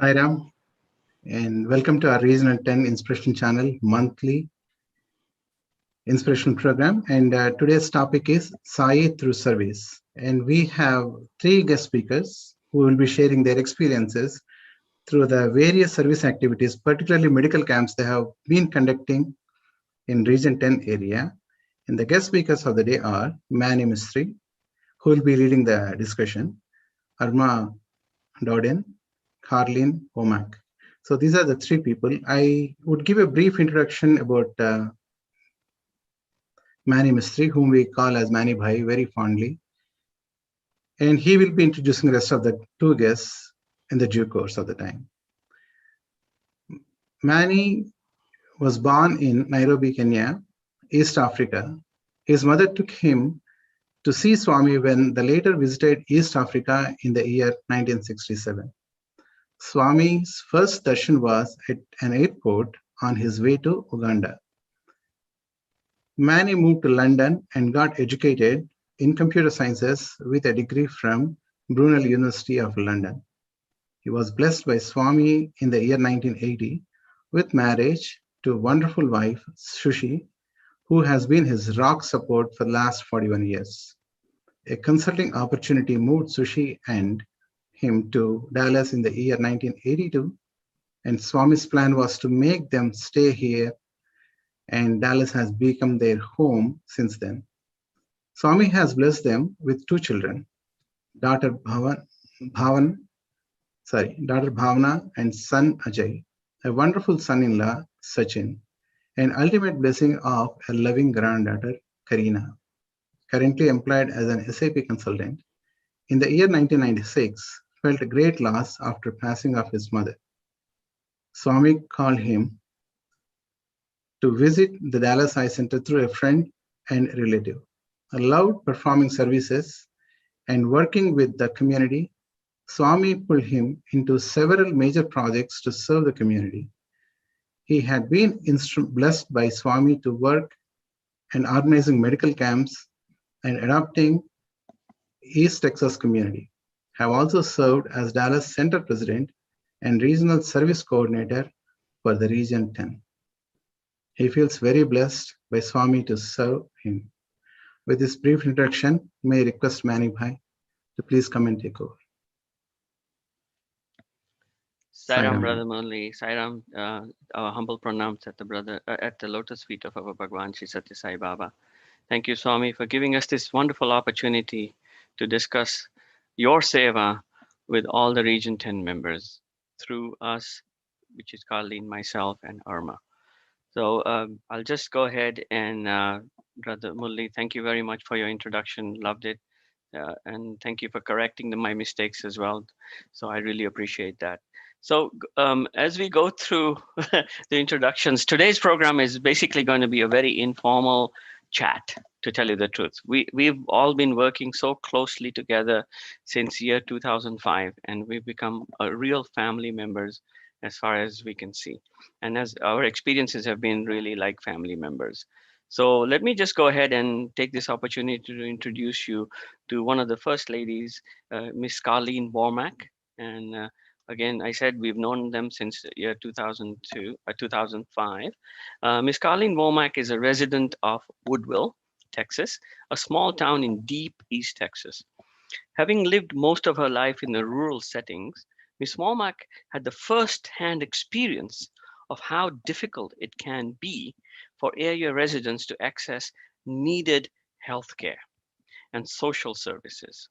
Sai Ram, and welcome to our Regional 10 Inspirational Channel monthly inspirational program. And today's topic is Sai through service. And we have three guest speakers who will be sharing their experiences through the various service activities, particularly medical camps they have been conducting in Region 10 area. And the guest speakers of the day are Manny Mistry, who will be leading the discussion, Irma, Dowden, Carlene, Wamack. So these are the three people. I would give a brief introduction about Manny Mistry, whom we call as Manny Bhai very fondly. And he will be introducing the rest of the two guests in the due course of the time. Manny was born in Nairobi, Kenya, East Africa. His mother took him to see Swami when the later visited East Africa in the year 1967. Swami's first darshan was at an airport on his way to Uganda. Manny moved to London and got educated in computer sciences with a degree from Brunel University of London. He was blessed by Swami in the year 1980 with marriage to a wonderful wife, Sushi, who has been his rock support for the last 41 years. A consulting opportunity moved Sushi and him to Dallas in the year 1982, and Swami's plan was to make them stay here, and Dallas has become their home since then. Swami has blessed them with two children, daughter Bhavana and son Ajay, a wonderful son-in-law, Sachin, and ultimate blessing of a loving granddaughter, Karina, currently employed as an SAP consultant. In the year 1996, felt a great loss after passing of his mother. Swami called him to visit the Dallas Eye Center through a friend and relative. Loved performing services and working with the community, Swami pulled him into several major projects to serve the community. He had been blessed by Swami to work and organizing medical camps and adopting East Texas community. Have also served as Dallas Center President and Regional Service Coordinator for the Region 10. He feels very blessed by Swami to serve him. With this brief introduction, may I request Manny Bhai to please come and take over. Sairam, Brother Murli, Sairam, our humble pranams at the lotus feet of our Bhagwan Shri Satya Sai Baba. Thank you, Swami, for giving us this wonderful opportunity to discuss your seva with all the Region 10 members through us, which is Carlene, myself, and Irma. So I'll just go ahead and Brother Murli, thank you very much for your introduction. Loved it. And thank you for correcting my mistakes as well. So I really appreciate that. So as we go through the introductions, today's program is basically going to be a very informal chat, to tell you the truth. We've all been working so closely together since year 2005, and we've become a real family members as far as we can see. And as our experiences have been really like family members. So let me just go ahead and take this opportunity to introduce you to one of the first ladies, Miss Carlene Wamack. And again, I said we've known them since the year 2005. Miss Carlene Wamack is a resident of Woodville, Texas, a small town in deep East Texas. Having lived most of her life in the rural settings, Miss Wamack had the first-hand experience of how difficult it can be for area residents to access needed healthcare and social services.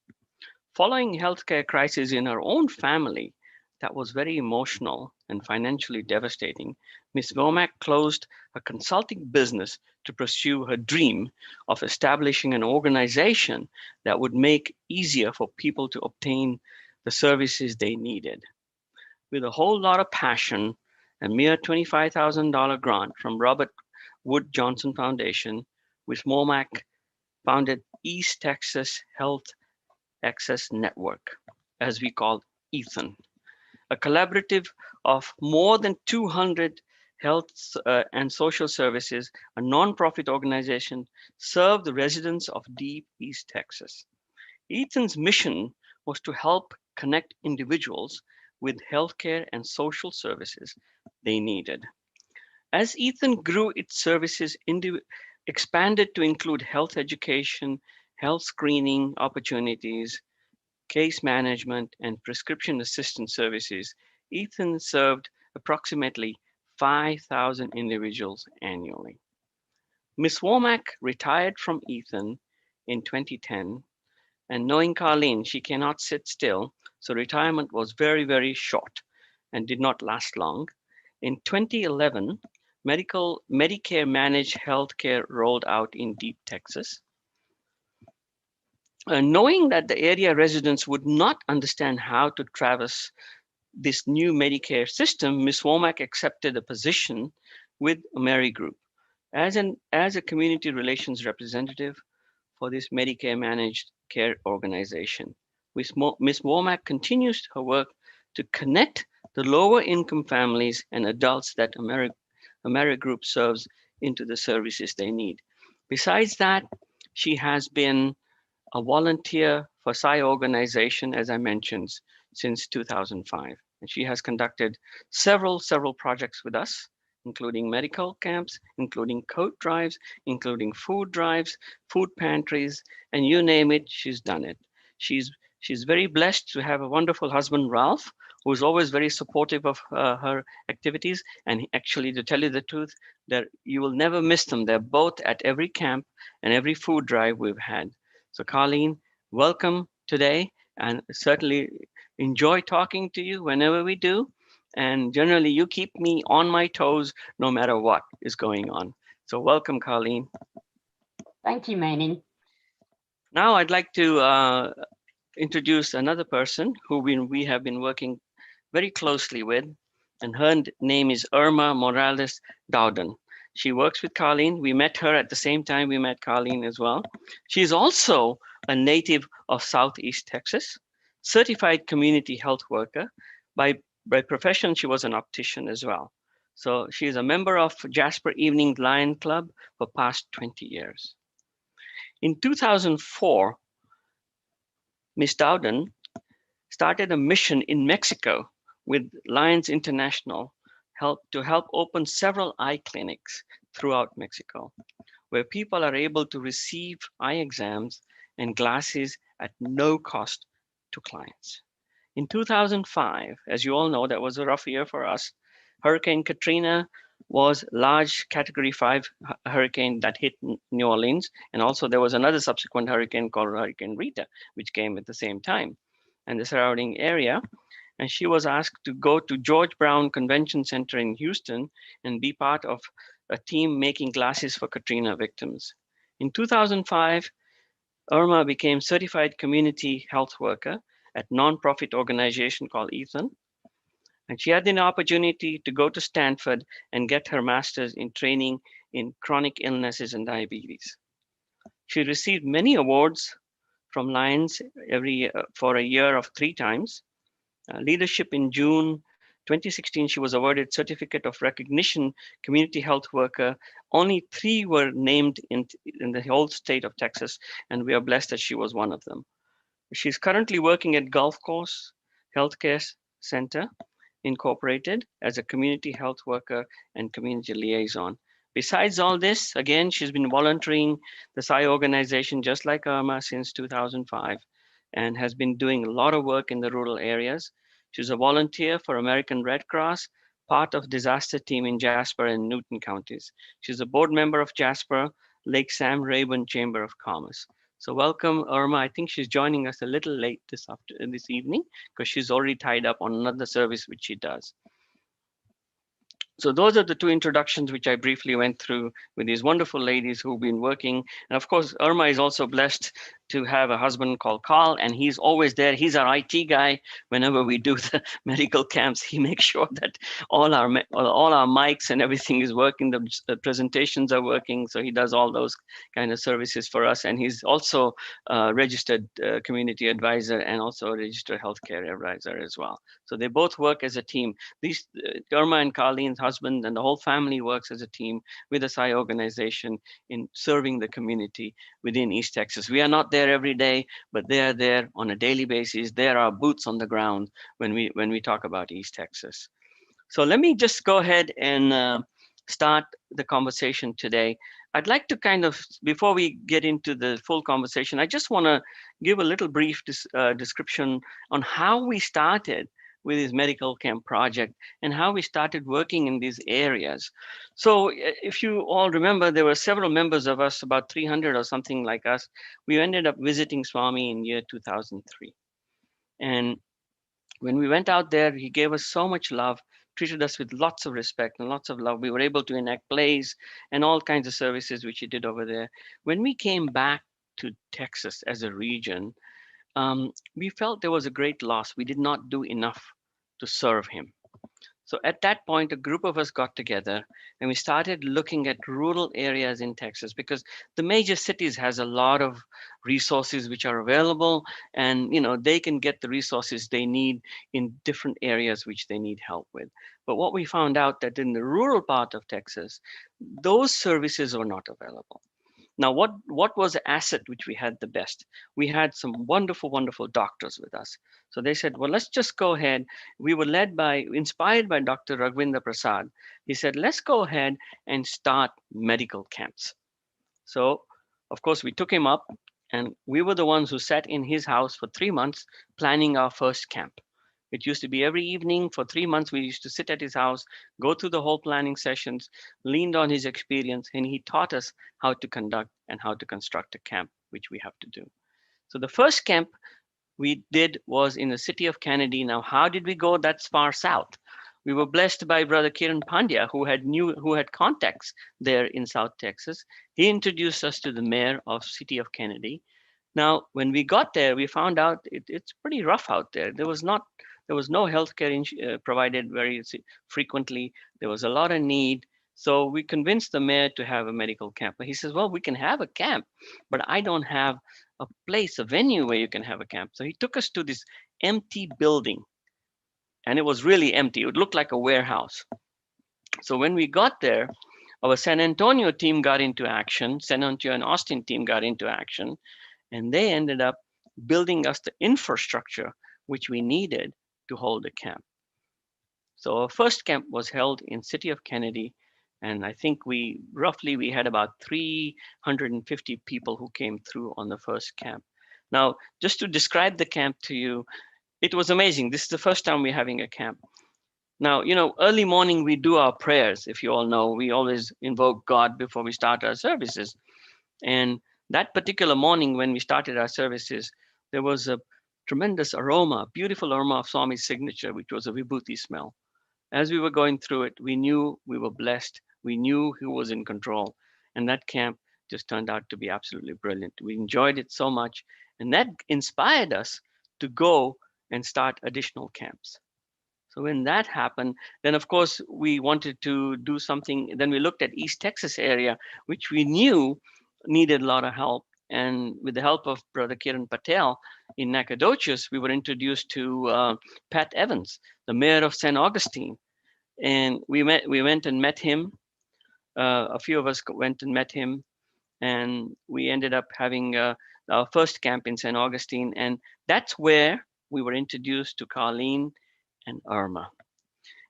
Following healthcare crisis in her own family that was very emotional and financially devastating, Ms. Wamack closed her consulting business to pursue her dream of establishing an organization that would make easier for people to obtain the services they needed. With a whole lot of passion, a mere $25,000 grant from Robert Wood Johnson Foundation, Ms. Wamack founded East Texas Health Access Network, as we call ETHN, a collaborative of more than 200 health and social services, a nonprofit organization, serve the residents of deep East Texas. ETHN's mission was to help connect individuals with healthcare and social services they needed. As Ethan grew, its services expanded to include health education, health screening opportunities, case management, and prescription assistance services. Ethan served approximately 5,000 individuals annually. Miss Womack retired from Ethan in 2010, and knowing Carlene, she cannot sit still, so retirement was very, very short and did not last long. In 2011, Medicare managed healthcare rolled out in Deep Texas. Knowing that the area residents would not understand how to traverse this new Medicare system, Ms. Womack accepted a position with Mary Group as a community relations representative for this Medicare managed care organization. Ms. Womack continues her work to connect the lower income families and adults that AmeriGroup serves into the services they need. Besides that, she has been a volunteer for Sai organization, as I mentioned, since 2005. And she has conducted several projects with us, including medical camps, including coat drives, including food drives, food pantries, and you name it, she's done it. She's she's very blessed to have a wonderful husband, Ralph, who is always very supportive of her activities. And actually, to tell you the truth, that you will never miss them. They're both at every camp and every food drive we've had. So, Carlene, welcome today, and certainly enjoy talking to you whenever we do. And generally, you keep me on my toes no matter what is going on. So, welcome, Carlene. Thank you, Manny. Now, I'd like to introduce another person who we have been working very closely with, and her name is Irma Morales Dowden. She works with Carlene. We met her at the same time we met Carlene as well. She's also a native of Southeast Texas, certified community health worker. By profession, she was an optician as well. So she is a member of Jasper Evening Lion Club for past 20 years. In 2004, Ms. Dowden started a mission in Mexico with Lions International to help open several eye clinics throughout Mexico, where people are able to receive eye exams and glasses at no cost to clients. In 2005, as you all know, that was a rough year for us. Hurricane Katrina was large category 5 hurricane that hit New Orleans. And also there was another subsequent hurricane called Hurricane Rita, which came at the same time and the surrounding area. And she was asked to go to George Brown Convention Center in Houston and be part of a team making glasses for Katrina victims. In 2005, Irma became certified community health worker at nonprofit organization called Ethan. And she had the opportunity to go to Stanford and get her master's in training in chronic illnesses and diabetes. She received many awards from Lions for a year of 3 times. Leadership in June 2016, she was awarded Certificate of Recognition Community Health Worker. Only 3 were named in the whole state of Texas, and we are blessed that she was one of them. She's currently working at Gulf Coast Healthcare Center Incorporated as a community health worker and community liaison. Besides all this, again, she's been volunteering the Sai organization just like Irma since 2005 and has been doing a lot of work in the rural areas. She's a volunteer for American Red Cross, part of disaster team in Jasper and Newton counties. She's a board member of Jasper Lake Sam Rayburn Chamber of Commerce. So welcome, Irma. I think she's joining us a little late this evening because she's already tied up on another service which she does. So those are the 2 introductions which I briefly went through with these wonderful ladies who've been working. And of course, Irma is also blessed to have a husband called Carl, and he's always there. He's our IT guy. Whenever we do the medical camps, he makes sure that all our mics and everything is working. The presentations are working. So he does all those kind of services for us. And he's also a registered community advisor and also a registered healthcare advisor as well. So they both work as a team. These Irma and Carlene's husband and the whole family works as a team with the Sai organization in serving the community within East Texas. We are not there there every day, but they are there on a daily basis. They are our boots on the ground when we talk about East Texas. So let me just go ahead and start the conversation today. I'd like to kind of, before we get into the full conversation, I just want to give a little brief description on how we started with this medical camp project and how we started working in these areas. So if you all remember, there were several members of us, about 300 or something like us. We ended up visiting Swami in year 2003. And when we went out there, he gave us so much love, treated us with lots of respect and lots of love. We were able to enact plays and all kinds of services which he did over there. When we came back to Texas as a region, we felt there was a great loss. We did not do enough to serve him. So at that point, a group of us got together and we started looking at rural areas in Texas, because the major cities has a lot of resources which are available, and they can get the resources they need in different areas which they need help with. But what we found out that in the rural part of Texas, those services were not available. Now, what was the asset which we had the best? We had some wonderful, wonderful doctors with us. So they said, well, let's just go ahead. We were inspired by Dr. Raghvendra Prasad. He said, let's go ahead and start medical camps. So, of course, we took him up, and we were the ones who sat in his house for 3 months planning our first camp. It used to be every evening for 3 months. We used to sit at his house, go through the whole planning sessions, leaned on his experience, and he taught us how to conduct and how to construct a camp, which we have to do. So the first camp we did was in the city of Kennedy. Now, how did we go that far south? We were blessed by Brother Kiran Pandya, who had contacts there in South Texas. He introduced us to the mayor of city of Kennedy. Now, when we got there, we found out it's pretty rough out there. There was no healthcare provided very frequently. There was a lot of need. So we convinced the mayor to have a medical camp. But he says, well, we can have a camp, but I don't have a place, a venue where you can have a camp. So he took us to this empty building, and it was really empty. It would look like a warehouse. So when we got there, our San Antonio team got into action. San Antonio and Austin team got into action, and they ended up building us the infrastructure which we needed to hold a camp. So our first camp was held in city of Kennedy, and I think we had about 350 people who came through on the first camp. Now, just to describe the camp to you, it was amazing. This is the first time we're having a camp. Now, early morning we do our prayers. If you all know, we always invoke God before we start our services. And that particular morning when we started our services, there was a tremendous aroma, beautiful aroma of Swami's signature, which was a vibhuti smell. As we were going through it, we knew we were blessed. We knew he was in control. And that camp just turned out to be absolutely brilliant. We enjoyed it so much. And that inspired us to go and start additional camps. So when that happened, then of course we wanted to do something. Then we looked at East Texas area, which we knew needed a lot of help. And with the help of Brother Kiran Patel in Nacogdoches, we were introduced to Pat Evans, the mayor of St. Augustine. And we went and met him. A few of us went and met him, and we ended up having our first camp in St. Augustine. And that's where we were introduced to Carlene and Irma.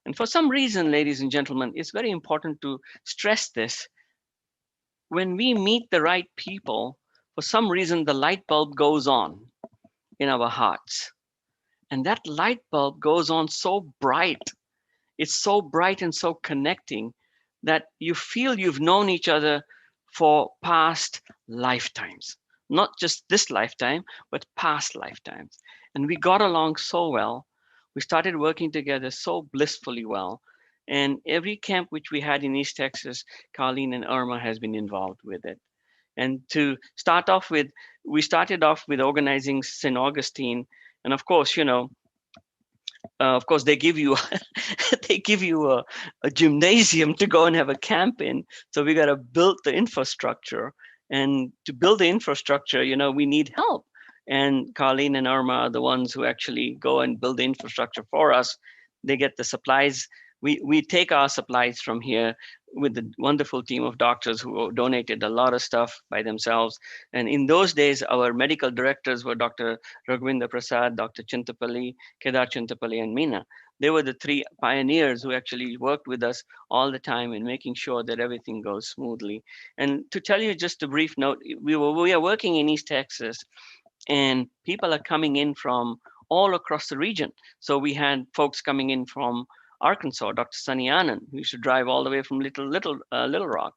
And for some reason, ladies and gentlemen, it's very important to stress this. When we meet the right people, for some reason, the light bulb goes on in our hearts. And that light bulb goes on so bright. It's so bright and so connecting that you feel you've known each other for past lifetimes. Not just this lifetime, but past lifetimes. And we got along so well. We started working together so blissfully well. And every camp which we had in East Texas, Carlene and Irma has been involved with it. And to start off with, we started off with organizing St. Augustine. And of course, they give you a gymnasium to go and have a camp in. So we got to build the infrastructure. And to build the infrastructure, we need help. And Carlene and Irma are the ones who actually go and build the infrastructure for us. They get the supplies we take our supplies from here with the wonderful team of doctors who donated a lot of stuff by themselves. And in those days, our medical directors were Dr. Raghuvinder Prasad, Dr. Chintapalli, Kedar Chintapalli, and Meena. They were the three pioneers who actually worked with us all the time in making sure that everything goes smoothly. And to tell you just a brief note, we are working in East Texas, and people are coming in from all across the region. So we had folks coming in from Arkansas, Dr. Sunny Anand, who used to drive all the way from Little Rock.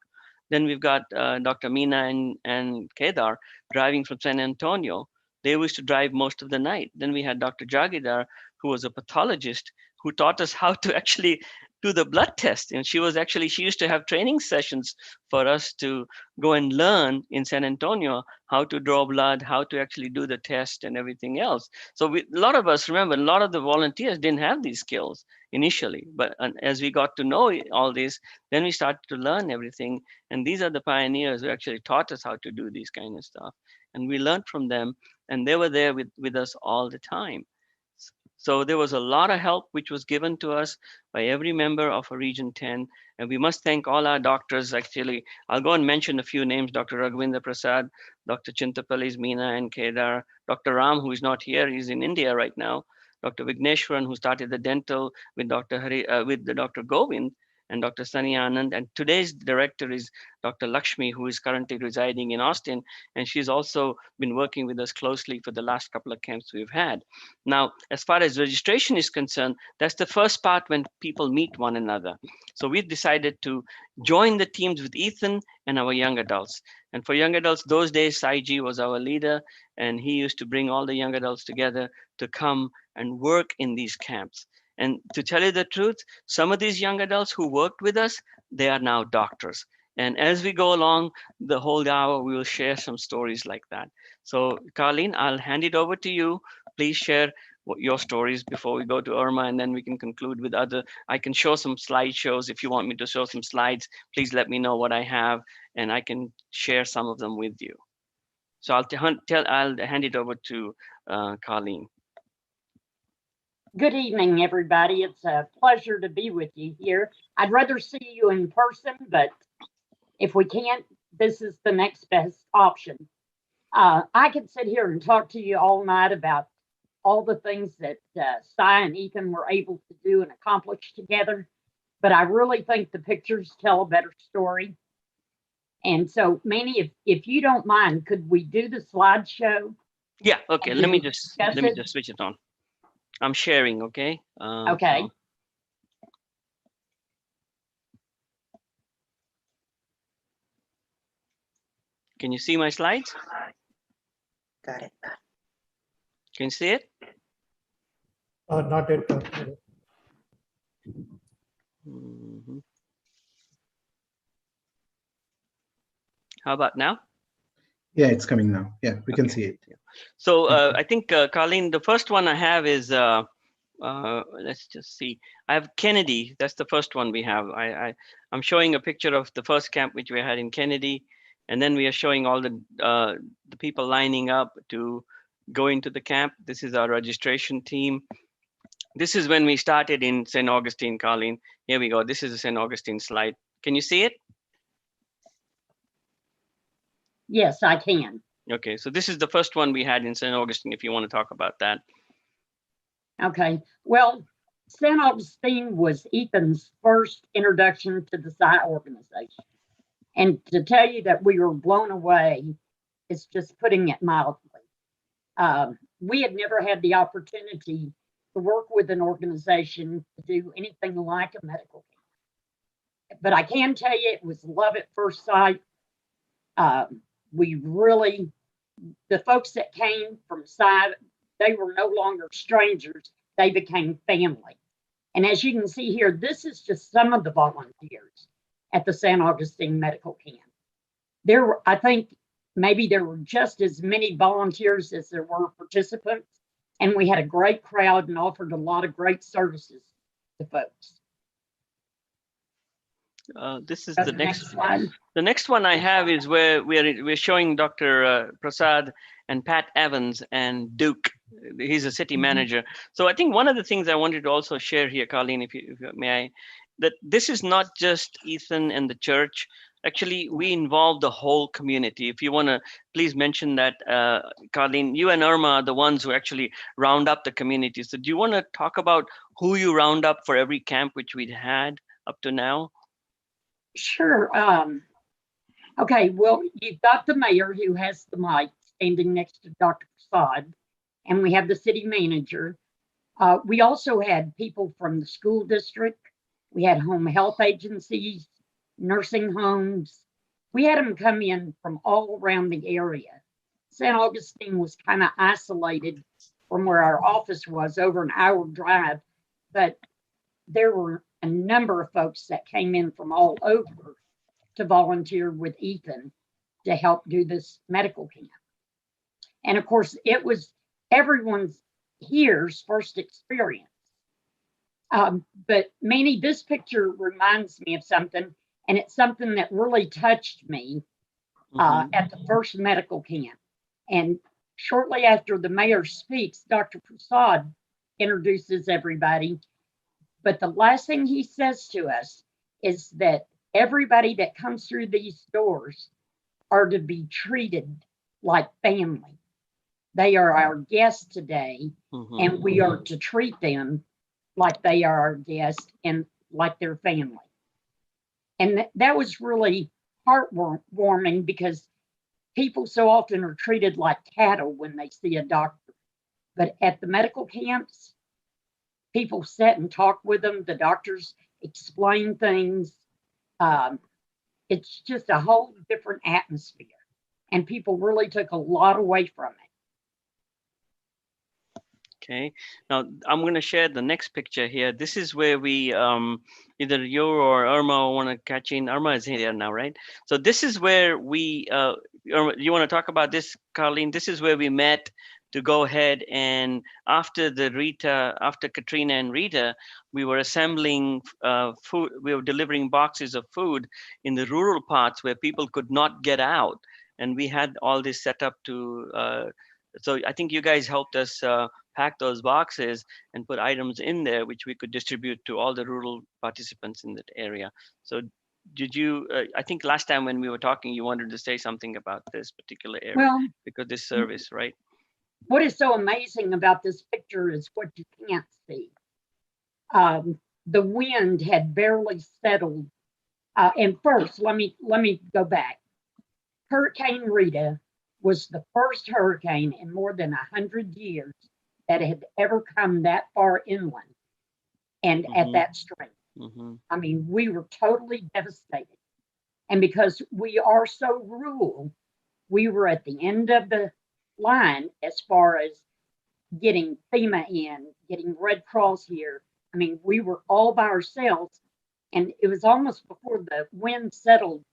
Then we've got Dr. Meena and Kedar driving from San Antonio. They used to drive most of the night. Then we had Dr. Jagidar, who was a pathologist, who taught us how to actually do the blood test. And she used to have training sessions for us to go and learn in San Antonio how to draw blood, how to actually do the test and everything else. So a lot of us, remember, a lot of the volunteers didn't have these skills initially, but as we got to know all this, then we started to learn everything. And these are the pioneers who actually taught us how to do these kind of stuff. And we learned from them, and they were there with us all the time. So there was a lot of help which was given to us by every member of a Region 10. And we must thank all our doctors. Actually, I'll go and mention a few names: Dr. Raghuvinder Prasad, Dr. Chintapalli's Meena and Kedar, Dr. Ram, who is not here, he's in India right now, Dr. Vigneshwaran, who started the dental with Dr. Govind, and Dr. Sunny Anand. And today's director is Dr. Lakshmi, who is currently residing in Austin. And she's also been working with us closely for the last couple of camps we've had. Now, as far as registration is concerned, that's the first part when people meet one another. So we decided to join the teams with Ethan and our young adults. And for young adults, those days, Sai was our leader, and he used to bring all the young adults together to come and work in these camps. And to tell you the truth, some of these young adults who worked with us, they are now doctors. And as we go along the whole hour, we will share some stories like that. So Carlene, I'll hand it over to you. Please share your stories before we go to Irma, and then we can conclude with I can show some slideshows. If you want me to show some slides, please let me know what I have, and I can share some of them with you. So I'll hand it over to Carlene. Good evening, everybody. It's a pleasure to be with you here. I'd rather see you in person, but if we can't, this is the next best option. I could sit here and talk to you all night about all the things that Sai and Ethan were able to do and accomplish together, but I really think the pictures tell a better story. And so, Manny, if you don't mind, could we do the slideshow? Yeah, okay. Let me just switch it on. I'm sharing, okay? Okay. So. Can you see my slides? Got it. Can you see it? Not yet. Mm-hmm. How about now? Yeah, it's coming now. Yeah, we can see it. So I think, Carlene, the first one I have is, let's just see. I have Kennedy. That's the first one we have. I'm showing a picture of the first camp which we had in Kennedy. And then we are showing all the people lining up to go into the camp. This is our registration team. This is when we started in St. Augustine, Carlene. Here we go. This is a St. Augustine slide. Can you see it? Yes, I can. Okay, so this is the first one we had in St. Augustine, if you want to talk about that. Okay, well, St. Augustine was Ethan's first introduction to the Sai organization. And to tell you that we were blown away, it's just putting it mildly. We had never had the opportunity to work with an organization to do anything like a medical camp. But I can tell you it was love at first sight. The folks that came from Sai, they were no longer strangers, they became family. And as you can see here, this is just some of the volunteers at the St. Augustine Medical Camp. I think maybe there were just as many volunteers as there were participants, and we had a great crowd and offered a lot of great services to folks. This is the next slide. The next one I have is where we're showing Dr. Prasad and Pat Evans and Duke he's a city manager. So I think one of the things I wanted to also share here, Carlene, if you may I, that this is not just Ethan and the church. Actually, we involve the whole community. If you want to please mention that, Carlene, you and Irma are the ones who actually round up the community. So do you want to talk about who you round up for every camp which we'd had up to now? Sure. Okay, well, you've got the mayor who has the mic standing next to Dr. Prasad, and we have the city manager. We also had people from the school district. We had home health agencies, nursing homes. We had them come in from all around the area. St. Augustine was kind of isolated from where our office was, over an hour drive, but there were a number of folks that came in from all over to volunteer with Ethan to help do this medical camp. And of course, it was everyone's here's first experience. But Manny, this picture reminds me of something, and it's something that really touched me at the first medical camp. And shortly after the mayor speaks, Dr. Prasad introduces everybody. But the last thing he says to us is that everybody that comes through these doors are to be treated like family. They are our guests today, and we are to treat them like they are our guests and like their family. And that was really heartwarming, because people so often are treated like cattle when they see a doctor. But at the medical camps, people sit and talk with them. The doctors explain things. It's just a whole different atmosphere. And people really took a lot away from it. Okay, now I'm going to share the next picture here. This is where we, either you or Irma want to catch in. Irma is here now, right? So this is where we, Irma, you want to talk about this, Carlene? This is where we met to go ahead, and after Katrina and Rita, we were assembling food. We were delivering boxes of food in the rural parts where people could not get out. And we had all this set up to, so I think you guys helped us pack those boxes and put items in there, which we could distribute to all the rural participants in that area. So did you, I think last time when we were talking, you wanted to say something about this particular area, Well, because this service, right? What is so amazing about this picture is what you can't see. The wind had barely settled. And first, let me go back. Hurricane Rita was the first hurricane in more than 100 years that had ever come that far inland and at that strength. I mean, we were totally devastated. And because we are so rural, we were at the end of the line as far as getting FEMA in, getting Red Cross here. I mean, we were all by ourselves. And it was almost before the wind settled,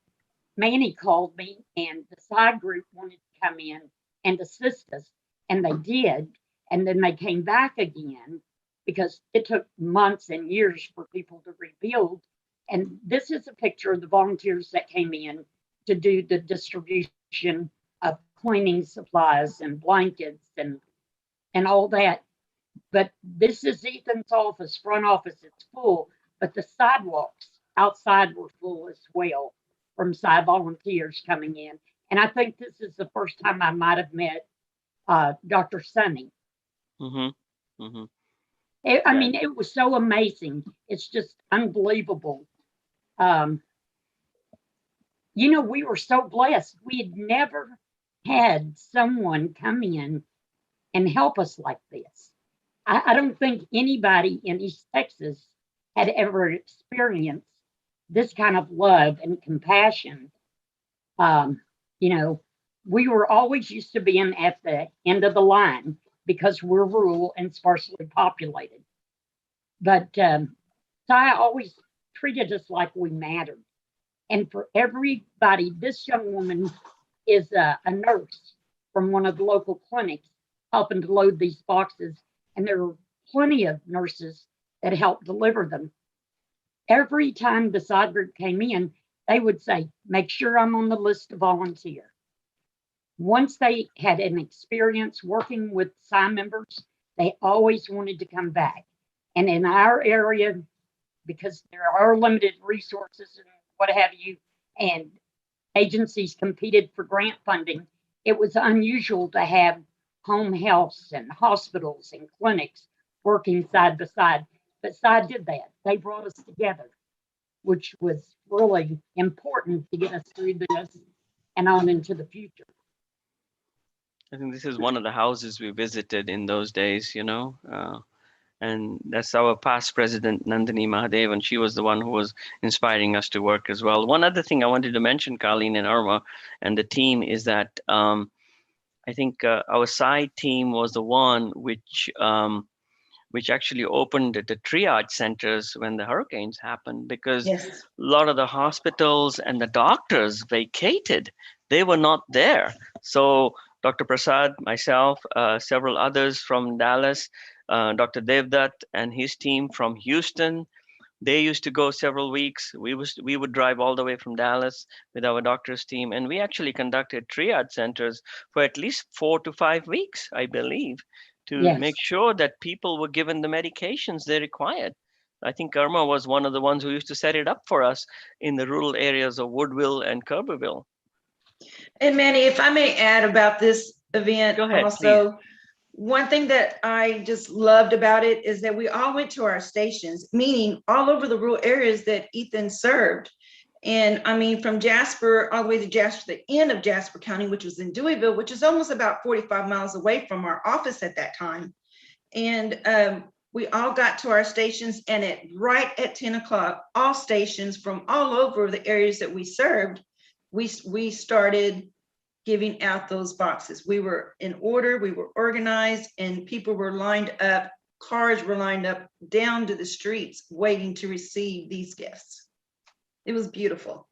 Manny called me, and the Sai group wanted to come in and assist us, and they did. And then they came back again, because it took months and years for people to rebuild. And this is a picture of the volunteers that came in to do the distribution of cleaning supplies and blankets and all that. But this is Ethan's office, front office. It's full, but the sidewalks outside were full as well from Sai volunteers coming in. And I think this is the first time I might have met Dr. Sunny. I mean, it was so amazing. It's just unbelievable. You know, we were so blessed. We had never had someone come in and help us like this. I don't think anybody in East Texas had ever experienced this kind of love and compassion. You know, we were always used to being at the end of the line because we're rural and sparsely populated. But Sai always treated us like we mattered. And for everybody, this young woman is a nurse from one of the local clinics helping to load these boxes. And there were plenty of nurses that helped deliver them. Every time the Sai group came in, they would say, make sure I'm on the list to volunteer. once they had an experience working with Sai members, they always wanted to come back. And in our area, because there are limited resources and what have you, and agencies competed for grant funding, it was unusual to have home health and hospitals and clinics working side by side. But Sai did that. They brought us together, which was really important to get us through this and on into the future. I think this is one of the houses we visited in those days, and that's our past president, Nandini Mahadev, and she was the one who was inspiring us to work as well. One other thing I wanted to mention, Carlene and Irma and the team, is that I think our side team was the one which actually opened the triage centers when the hurricanes happened, because Yes. a lot of the hospitals and the doctors vacated. They were not there. So Dr. Prasad, myself, several others from Dallas, Dr. Devdutt and his team from Houston, they used to go several weeks. We would drive all the way from Dallas with our doctor's team, and we actually conducted triage centers for at least 4 to 5 weeks, I believe, to Yes. make sure that people were given the medications they required. I think Irma was one of the ones who used to set it up for us in the rural areas of Woodville and Kerberville. And Manny, if I may add about this event, Go ahead, also, one thing that I just loved about it is that we all went to our stations, meaning all over the rural areas that Ethan served. And I mean, from Jasper all the way to Jasper, the end of Jasper County, which was in Deweyville, which is almost about 45 miles away from our office at that time. And we all got to our stations, and right at 10 o'clock, all stations from all over the areas that we served, we started giving out those boxes. We were in order, we were organized, and people were lined up, cars were lined up down to the streets waiting to receive these gifts. It was beautiful.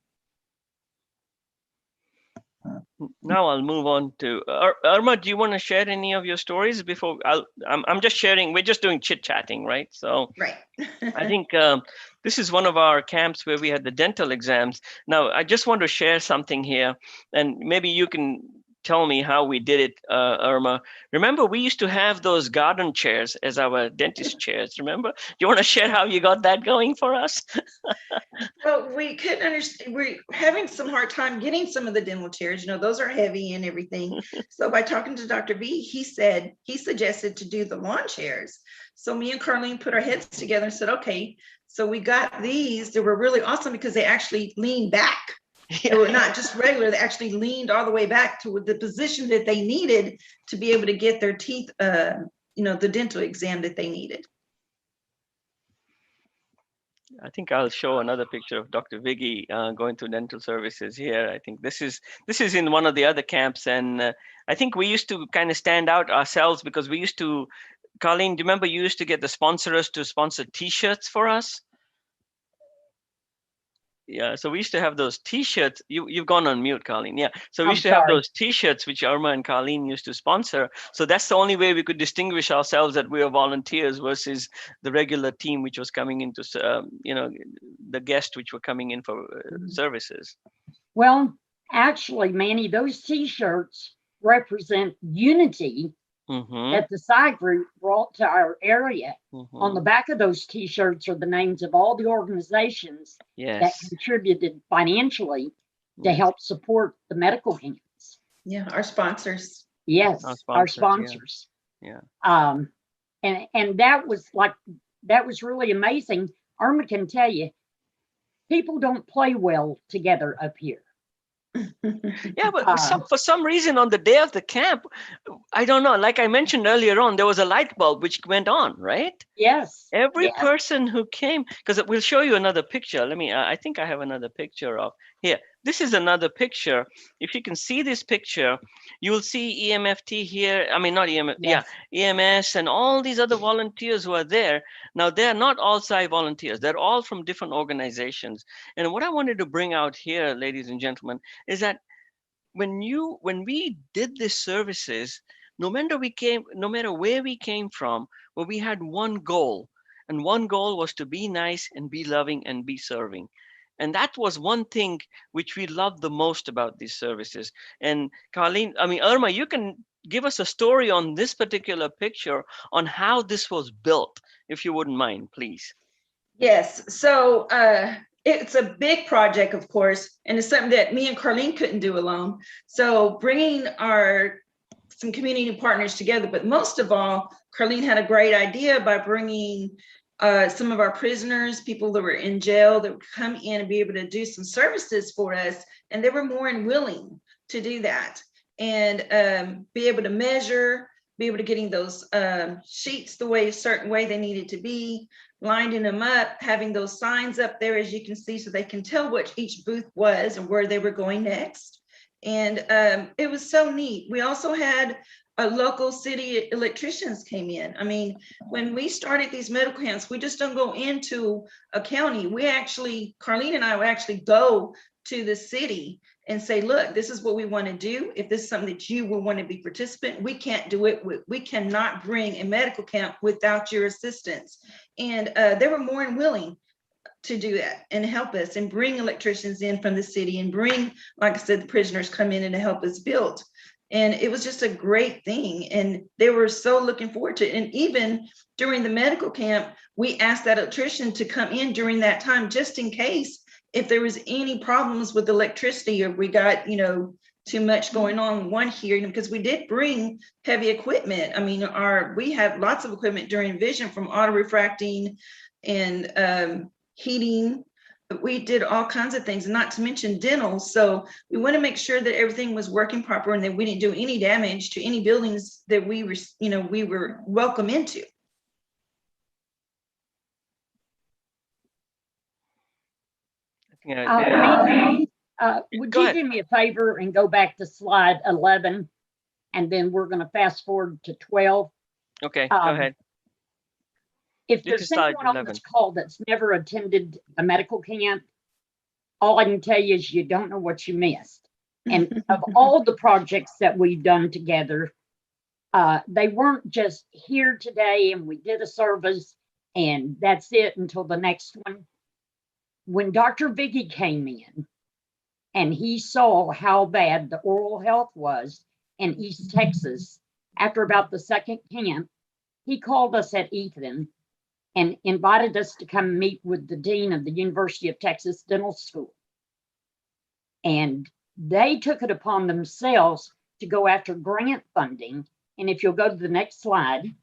Now I'll move on to Irma. Do you want to share any of your stories before I'm just sharing? We're just doing chit chatting, right? So Right. I think this is one of our camps where we had the dental exams. Now I just want to share something here, and maybe you can tell me how we did it, Irma. Remember, we used to have those garden chairs as our dentist chairs. Remember? Do you want to share how you got that going for us? Well, we couldn't understand. We're having some hard time getting some of the dental chairs. Those are heavy and everything. So by talking to Dr. V, he suggested to do the lawn chairs. So me and Carlene put our heads together and said, okay. So we got these. They were really awesome because they actually leaned back. They were not just regular. They actually leaned all the way back to the position that they needed to be able to get their teeth, the dental exam that they needed. I think I'll show another picture of Dr. Viggy going through dental services here. I think this is in one of the other camps, and I think we used to kind of stand out ourselves because we used to. Carlene, do you remember you used to get the sponsors to sponsor T-shirts for us? Yeah, so we used to have those T-shirts. You've gone on mute, Carlene. Yeah, so we used to have those T-shirts which Irma and Carlene used to sponsor. So that's the only way we could distinguish ourselves that we were volunteers versus the regular team which was coming into, the guests which were coming in for services. Well, actually, Manny, those T-shirts represent unity that the Sai group brought to our area. On the back of those T-shirts are the names of all the organizations that contributed financially to help support the medical camps. Yeah, our sponsors. Yes, our sponsors. Yeah. And that was really amazing. Irma can tell you, people don't play well together up here. Yeah, but for some reason on the day of the camp, I don't know, like I mentioned earlier on, there was a light bulb which went on, right? Yes. Every person who came, because we'll show you another picture. I think I have another picture of here. This is another picture. If you can see this picture, you will see EMFT here. I mean, not EMF, EMS and all these other volunteers who are there. Now, they're not all Sai volunteers. They're all from different organizations. And what I wanted to bring out here, ladies and gentlemen, is that when we did these services, no matter where we came from, well, we had one goal. And one goal was to be nice and be loving and be serving. And that was one thing which we loved the most about these services. And Carlene, I mean, Irma, you can give us a story on this particular picture on how this was built, if you wouldn't mind, please. Yes, so it's a big project, of course, and it's something that me and Carlene couldn't do alone. So bringing some community partners together, but most of all, Carlene had a great idea by bringing some of our prisoners, people that were in jail, that would come in and be able to do some services for us, and they were more than willing to do that, and be able to measure, be able to getting those sheets the way, a certain way they needed to be, lining them up, having those signs up there, as you can see, so they can tell what each booth was and where they were going next. And it was so neat. We also had a local city electricians came in. I mean, when we started these medical camps, we just don't go into a county. We actually, Carlene and I would actually go to the city and say, look, this is what we want to do. If this is something that you will want to be participant, we can't do it. We cannot bring a medical camp without your assistance. And they were more than willing to do that and help us and bring electricians in from the city and bring, like I said, the prisoners come in and to help us build. And it was just a great thing. And they were so looking forward to it. And even during the medical camp, we asked that electrician to come in during that time, just in case if there was any problems with electricity, or we got, you know, too much going on one hearing, because we did bring heavy equipment. I mean, we had lots of equipment during vision, from auto refracting and heating. We did all kinds of things, not to mention dental. So we want to make sure that everything was working proper and that we didn't do any damage to any buildings that we were, you know, we were welcome into. Manny, would Go you ahead. do me a favor and go back to slide 11, and then we're going to fast forward to 12. Okay, go ahead. If This there's is slide anyone on 11. this call that's never attended a medical camp, all I can tell you is you don't know what you missed. And of all the projects that we've done together, they weren't just here today and we did a service and that's it until the next one. When Dr. Viggy came in and he saw how bad the oral health was in East Texas, after about the second camp, he called us at Ethan and invited us to come meet with the dean of the University of Texas Dental School. And they took it upon themselves to go after grant funding. And if you'll go to the next slide.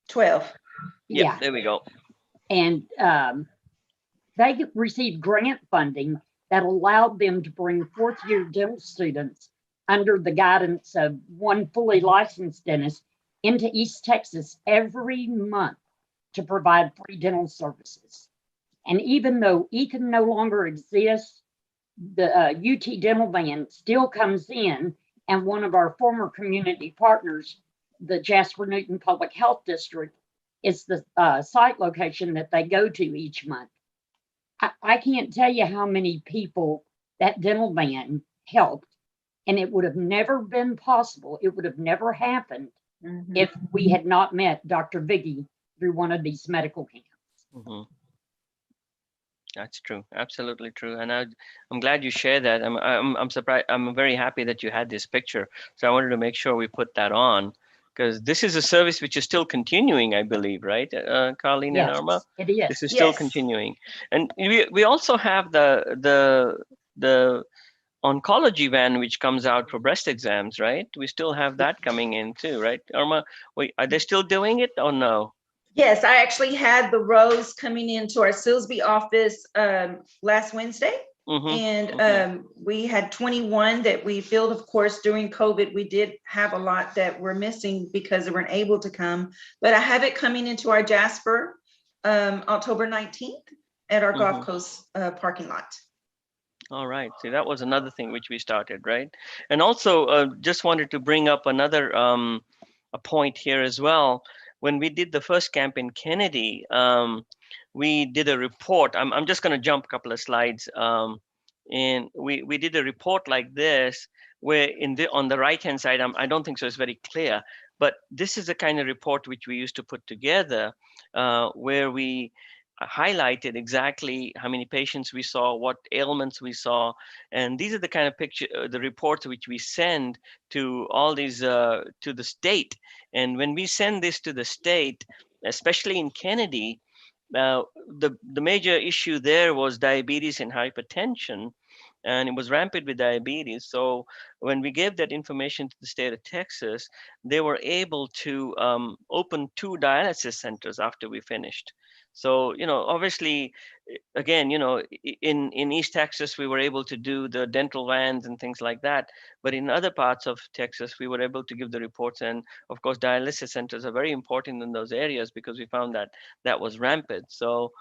12. Yep, Yeah. there we go. And they received grant funding that allowed them to bring fourth-year dental students under the guidance of one fully licensed dentist into East Texas every month to provide free dental services. And even though Ethan no longer exists, the UT dental van still comes in, and one of our former community partners, the Jasper Newton Public Health District, is the site location that they go to each month. I can't tell you how many people that dental van helped, and it would have never been possible. It would have never happened if we had not met Dr. Viggy through one of these medical camps. Mm-hmm. That's true, absolutely true, and I'm glad you shared that. I'm surprised. I'm very happy that you had this picture. So I wanted to make sure we put that on, because this is a service which is still continuing, I believe, right, Carlene and Irma? It is. This is still continuing, and we also have the oncology van which comes out for breast exams, right? We still have that coming in too, right, Irma? Wait, are they still doing it or no? Yes, I actually had the rows coming into our Silsbee office last Wednesday. And we had 21 that we filled. Of course, during COVID, we did have a lot that were missing because they weren't able to come. But I have it coming into our Jasper October 19th at our Gulf Coast parking lot. All right. See, that was another thing which we started, right? And also just wanted to bring up another a point here as well. When we did the first camp in Kennedy, we did a report. I'm just going to jump a couple of slides. And we did a report like this, where on the right-hand side, I don't think so it's very clear, but this is the kind of report which we used to put together, where we highlighted exactly how many patients we saw, what ailments we saw, and these are the kind of the reports which we send to all these to the state. And when we send this to the state, especially in Kennedy, the major issue there was diabetes and hypertension, and it was rampant with diabetes. So when we gave that information to the state of Texas, they were able to open 2 dialysis centers after we finished. So, obviously, again, in East Texas, we were able to do the dental vans and things like that. But in other parts of Texas, we were able to give the reports. And of course, dialysis centers are very important in those areas because we found that that was rampant. So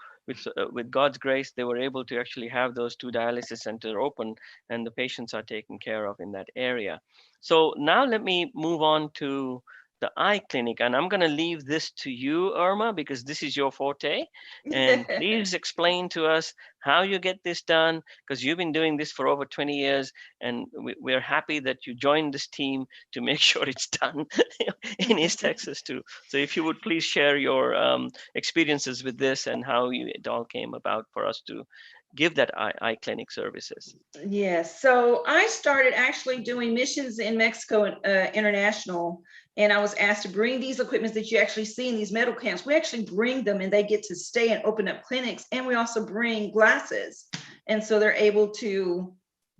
with God's grace, they were able to actually have those 2 dialysis centers open, and the patients are taken care of in that area. So now let me move on to the eye clinic, and I'm going to leave this to you, Irma, because this is your forte. And please explain to us how you get this done, because you've been doing this for over 20 years, and we're happy that you joined this team to make sure it's done in East Texas too. So if you would please share your experiences with this and how it all came about for us to give that eye clinic services. Yes, so I started actually doing missions in Mexico International, and I was asked to bring these equipments that you actually see in these medical camps. We actually bring them, and they get to stay and open up clinics, and we also bring glasses. And so they're able to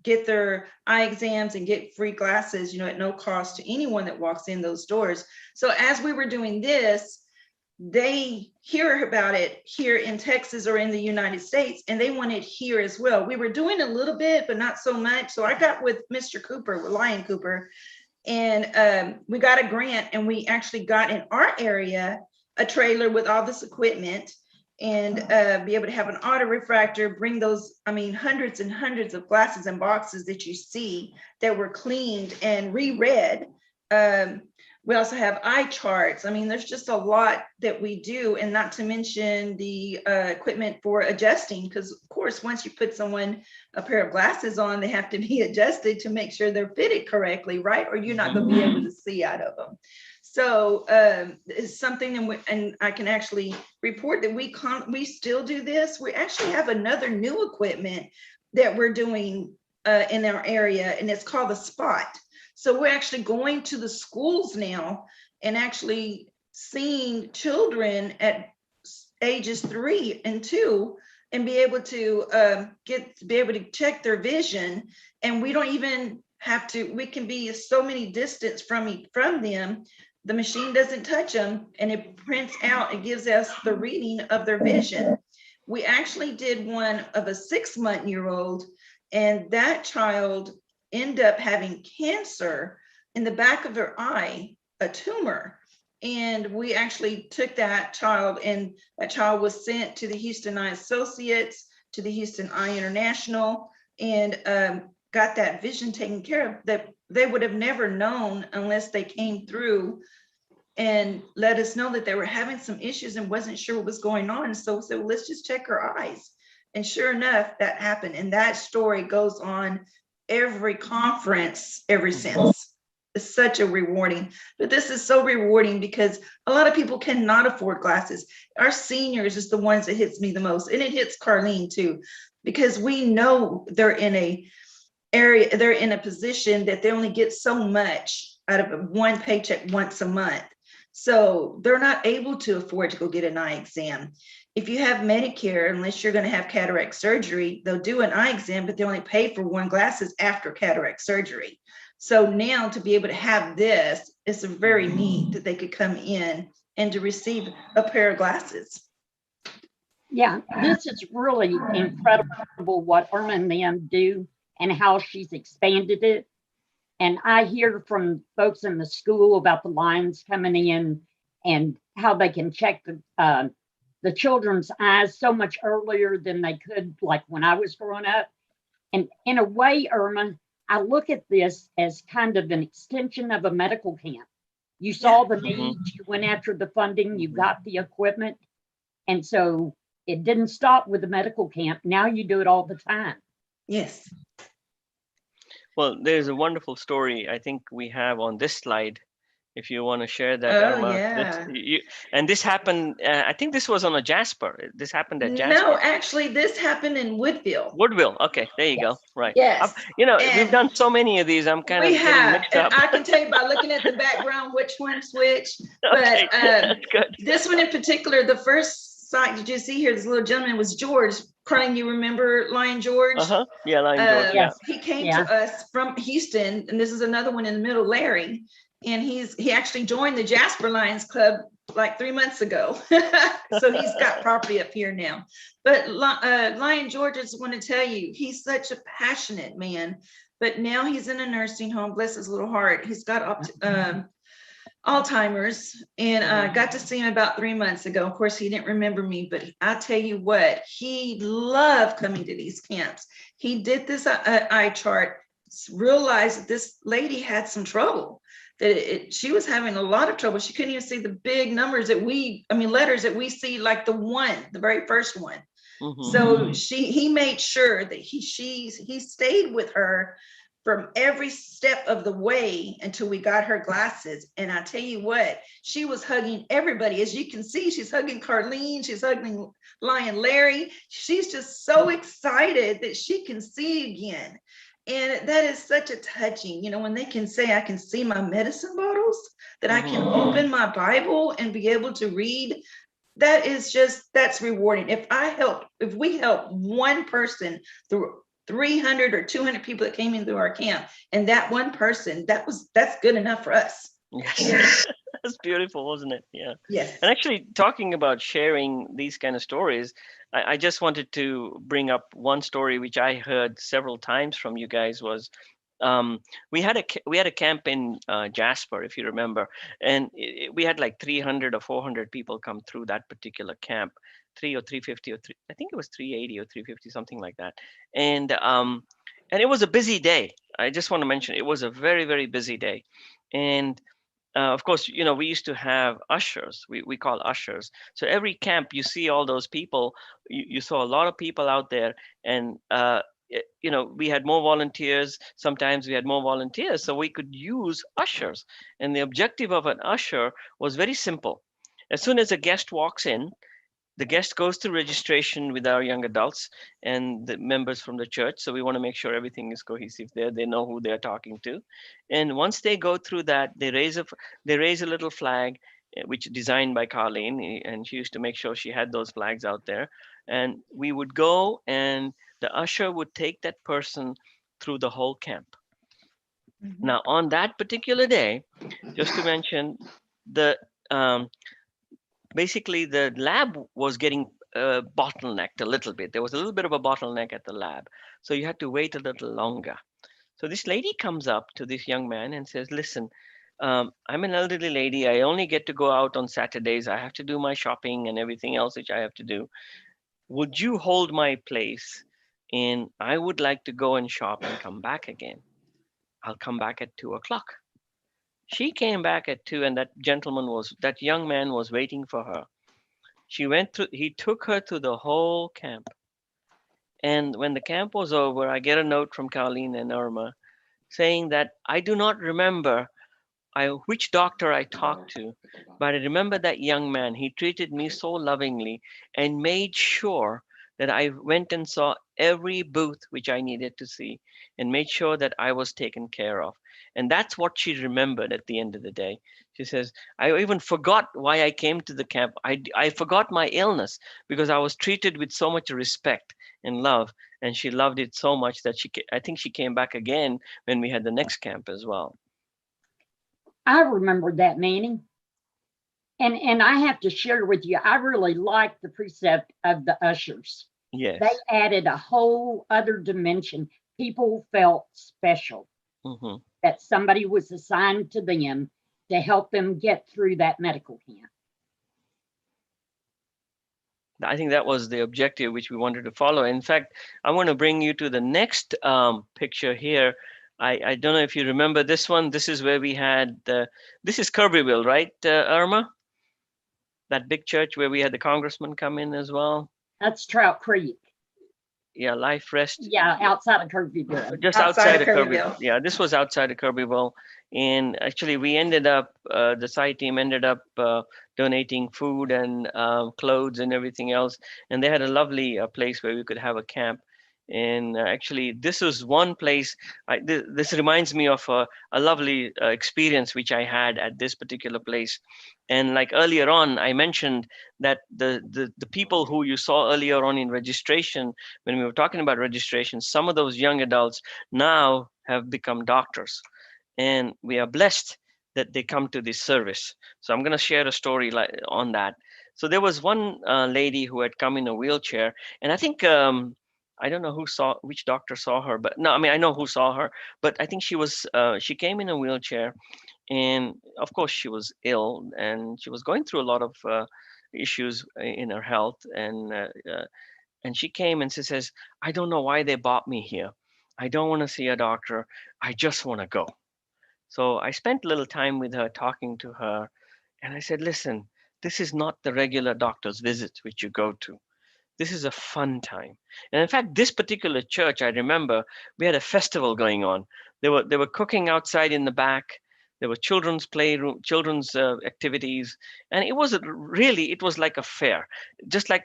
get their eye exams and get free glasses, at no cost to anyone that walks in those doors. So as we were doing this, they hear about it here in Texas or in the United States, and they want it here as well. We were doing a little bit, but not so much. So I got with Mr. Cooper, with Lion Cooper, and we got a grant, and we actually got in our area a trailer with all this equipment, and be able to have an auto refractor, bring those, hundreds and hundreds of glasses and boxes that you see that were cleaned and reread. We also have eye charts. There's just a lot that we do, and not to mention the equipment for adjusting, because of course, once you put someone a pair of glasses on, they have to be adjusted to make sure they're fitted correctly, right? Or you're not going to be able to see out of them. So it's something, and I can actually report that we still do this. We actually have another new equipment that we're doing in our area, and it's called the Spot. So we're actually going to the schools now and actually seeing children at ages 3 and 2 and be able to check their vision. And we don't even have to, we can be so many distance from them. The machine doesn't touch them, and it prints out, it gives us the reading of their vision. We actually did one of a 6-month-old, and that child end up having cancer in the back of their eye, a tumor. And we actually took that child, and that child was sent to the Houston Eye Associates, to the Houston Eye International, and got that vision taken care of that they would have never known unless they came through and let us know that they were having some issues and wasn't sure what was going on. So we said, well, let's just check her eyes. And sure enough, that happened. And that story goes on every conference ever since. It's such a rewarding, but this is so rewarding because a lot of people cannot afford glasses. Our seniors is the ones that hits me the most, and it hits Carlene too, because we know they're in a position that they only get so much out of one paycheck once a month. So they're not able to afford to go get an eye exam. If you have Medicare, unless you're going to have cataract surgery, they'll do an eye exam, but they only pay for one glasses after cataract surgery. So now to be able to have this, it's very neat that they could come in and to receive a pair of glasses. Yeah, this is really incredible what Irma and them do and how she's expanded it. And I hear from folks in the school about the lines coming in and how they can check the children's eyes so much earlier than they could, like when I was growing up. And in a way, Irma, I look at this as kind of an extension of a medical camp. You saw the needs, you went after the funding, you got the equipment. And so it didn't stop with the medical camp. Now you do it all the time. Yes. Well, there's a wonderful story I think we have on this slide. if you want to share that, Oh, Irma. yeah. And this happened, I think this was on a Jasper. This happened at No, Jasper. actually, this happened in Woodville. Woodville. Okay, there you go. Right. Yes. We've done so many of these. I'm kind We of getting have, mixed and up. I can tell you by looking at the background which one's which. Okay, But that's good. this one in particular, the first site did you see here? This little gentleman was George. Carlene, you remember Lion George? Yeah, Lion George. Yeah. Yes. He came Yeah. to us from Houston, and this is another one in the middle, Larry. And he actually joined the Jasper Lions Club like 3 months ago. So he's got property up here now. But Lion George, I just want to tell you, he's such a passionate man. But now he's in a nursing home. Bless his little heart. He's got Alzheimer's, and I got to see him about 3 months ago. Of course, he didn't remember me, but I tell you what, he loved coming to these camps. He did this eye chart, realized that this lady had some trouble, that she was having a lot of trouble. She couldn't even see the big numbers that letters that we see, like the very first one. So he made sure that he stayed with her from every step of the way until we got her glasses. And I tell you what, she was hugging everybody. As you can see, she's hugging Carlene, she's hugging Lion Larry. She's just so excited that she can see again. And that is such a touching, when they can say, I can see my medicine bottles, that I can open my Bible and be able to read. That's rewarding. If we help one person through 300 or 200 people that came in through our camp, and that one person, that's good enough for us. Yes. That's beautiful, wasn't it? Yeah. Yes. And actually, talking about sharing these kind of stories, I just wanted to bring up one story which I heard several times from you guys. Was we had a camp in Jasper, if you remember, and we had like 300 or 400 people come through that particular camp, 350 or I think it was 380 or 350, something like that. And it was a busy day. I just want to mention it was a very, very busy day. And of course, we used to have ushers. We call ushers. So every camp, you see all those people. You saw a lot of people out there, and we had more volunteers. Sometimes we had more volunteers, so we could use ushers. And the objective of an usher was very simple. As soon as a guest walks in, the guest goes through registration with our young adults and the members from the church. So we want to make sure everything is cohesive there. They know who they're talking to. And once they go through that, they raise a little flag, which is designed by Carlene. And she used to make sure she had those flags out there. And we would go, and the usher would take that person through the whole camp. Now, on that particular day, just to mention, basically the lab was getting bottlenecked a little bit. There was a little bit of a bottleneck at the lab. So you had to wait a little longer. So this lady comes up to this young man and says, listen, I'm an elderly lady. I only get to go out on Saturdays. I have to do my shopping and everything else which I have to do. Would you hold my place? And I would like to go and shop and come back again. I'll come back at 2 o'clock. She came back at 2, and that young man was waiting for her. He took her to the whole camp. And when the camp was over, I get a note from Carlene and Irma saying that I do not remember which doctor I talked to, but I remember that young man. He treated me so lovingly and made sure that I went and saw every booth which I needed to see and made sure that I was taken care of. And that's what she remembered at the end of the day. She says, I even forgot why I came to the camp. I forgot my illness because I was treated with so much respect and love. And she loved it so much that I think she came back again when we had the next camp as well. I remember that, Manny. And I have to share with you, I really like the precept of the ushers. Yes. They added a whole other dimension. People felt special, that somebody was assigned to them to help them get through that medical camp. I think that was the objective which we wanted to follow. In fact, I want to bring you to the next picture here. I don't know if you remember this one. This is where we had, this is Kirbyville, right, Irma? That big church where we had the congressman come in as well. That's Trout Creek. Yeah, Life Rest. Yeah, outside of Kirbyville. Just Outside outside of of Kirbyville. Kirbyville. Yeah, this was outside of Kirbyville. And actually, we ended up, the site team ended up donating food and clothes and everything else. And they had a lovely place where we could have a camp. And actually, this was one place. This reminds me of a lovely experience which I had at this particular place. And like earlier on, I mentioned that the people who you saw earlier on in registration, when we were talking about registration, some of those young adults now have become doctors, and we are blessed that they come to this service. So I'm going to share a story on that. So there was one lady who had come in a wheelchair, and I think I don't know which doctor saw her, but no, I mean I know who saw her, but I think she came in a wheelchair, and of course she was ill, and she was going through a lot of issues in her health, and she came and she says, I don't know why they brought me here. I don't want to see a doctor. I just want to go. So I spent a little time with her, talking to her. And I said, listen, this is not the regular doctor's visit which you go to. This is a fun time. And in fact, this particular church, I remember we had a festival going on. They were cooking outside in the back. There were children's playroom, children's activities, and it was like a fair. Just like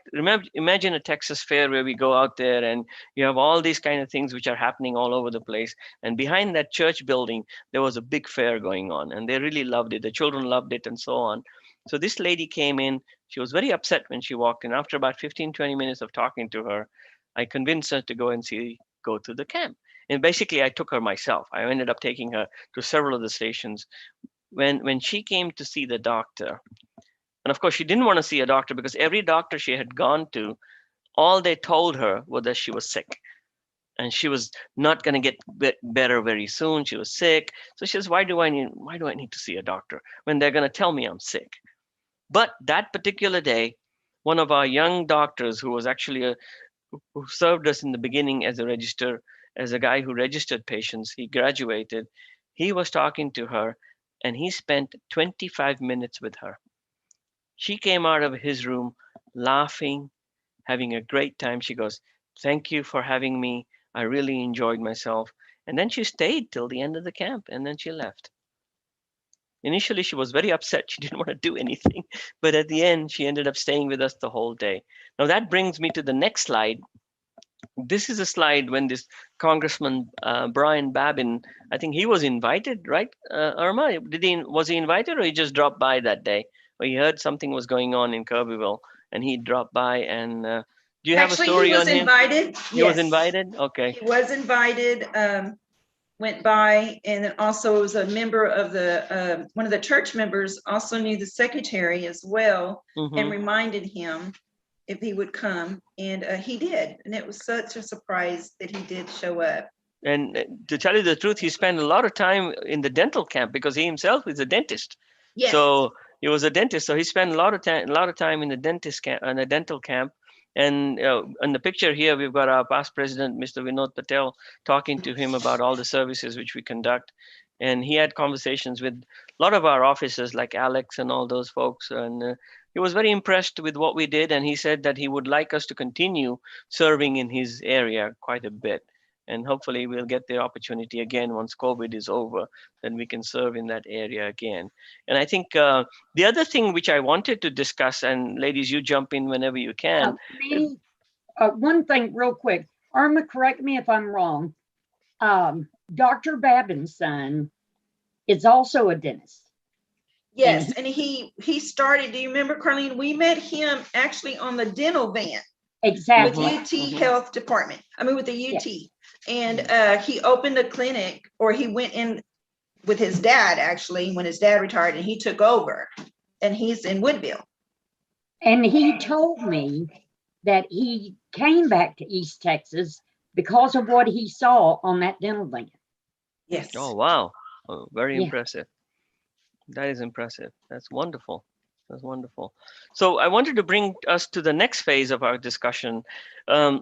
imagine a Texas fair where we go out there and you have all these kind of things which are happening all over the place. And behind that church building, there was a big fair going on, and they really loved it. The children loved it, and so on. So this lady came in. She was very upset when she walked in. After about 15-20 minutes of talking to her, I convinced her to go to the camp. And basically, I took her myself. I ended up taking her to several of the stations. When she came to see the doctor, and of course, she didn't want to see a doctor because every doctor she had gone to, all they told her was that she was sick. And she was not going to get better very soon. She was sick. So she says, why do I need to see a doctor when they're going to tell me I'm sick? But that particular day, one of our young doctors who was actually who served us in the beginning as a guy who registered patients, he graduated. He was talking to her, and he spent 25 minutes with her. She came out of his room laughing, having a great time. She goes, thank you for having me. I really enjoyed myself. And then she stayed till the end of the camp, and then she left. Initially, she was very upset. She didn't want to do anything. But at the end, she ended up staying with us the whole day. Now, that brings me to the next slide. This is a slide when this Congressman Brian Babin, I think he was invited, right, Irma? Was he invited, or he just dropped by that day? Or he heard something was going on in Kirbyville, and he dropped by. And do you have a story on him? He was invited. He was invited? Okay. He was invited. Went by, and then also was a member of the one of the church members also knew the secretary as well, and reminded him if he would come, and he did, and it was such a surprise that he did show up. And to tell you the truth, he spent a lot of time in the dental camp because he himself is a dentist. Yes. So he was a dentist, so he spent a lot of time in the dental camp. And in the picture here, we've got our past president, Mr. Vinod Patel, talking to him about all the services which we conduct. And he had conversations with a lot of our officers like Alex and all those folks. And he was very impressed with what we did. And he said that he would like us to continue serving in his area quite a bit. And hopefully we'll get the opportunity again once COVID is over, then we can serve in that area again. And I think the other thing which I wanted to discuss, and ladies, you jump in whenever you can. One thing real quick. Irma, correct me if I'm wrong. Dr. Babin's son is also a dentist. Yes, and he started, do you remember, Carlene? We met him actually on the dental van. Exactly. With UT Health Department. I mean, with the UT. Yes. And he opened a clinic, or he went in with his dad, actually, when his dad retired, and he took over. And he's in Woodville. And he told me that he came back to East Texas because of what he saw on that dental van. Yes. Oh, wow. Oh, very impressive. That is impressive. That's wonderful. That's wonderful. So I wanted to bring us to the next phase of our discussion.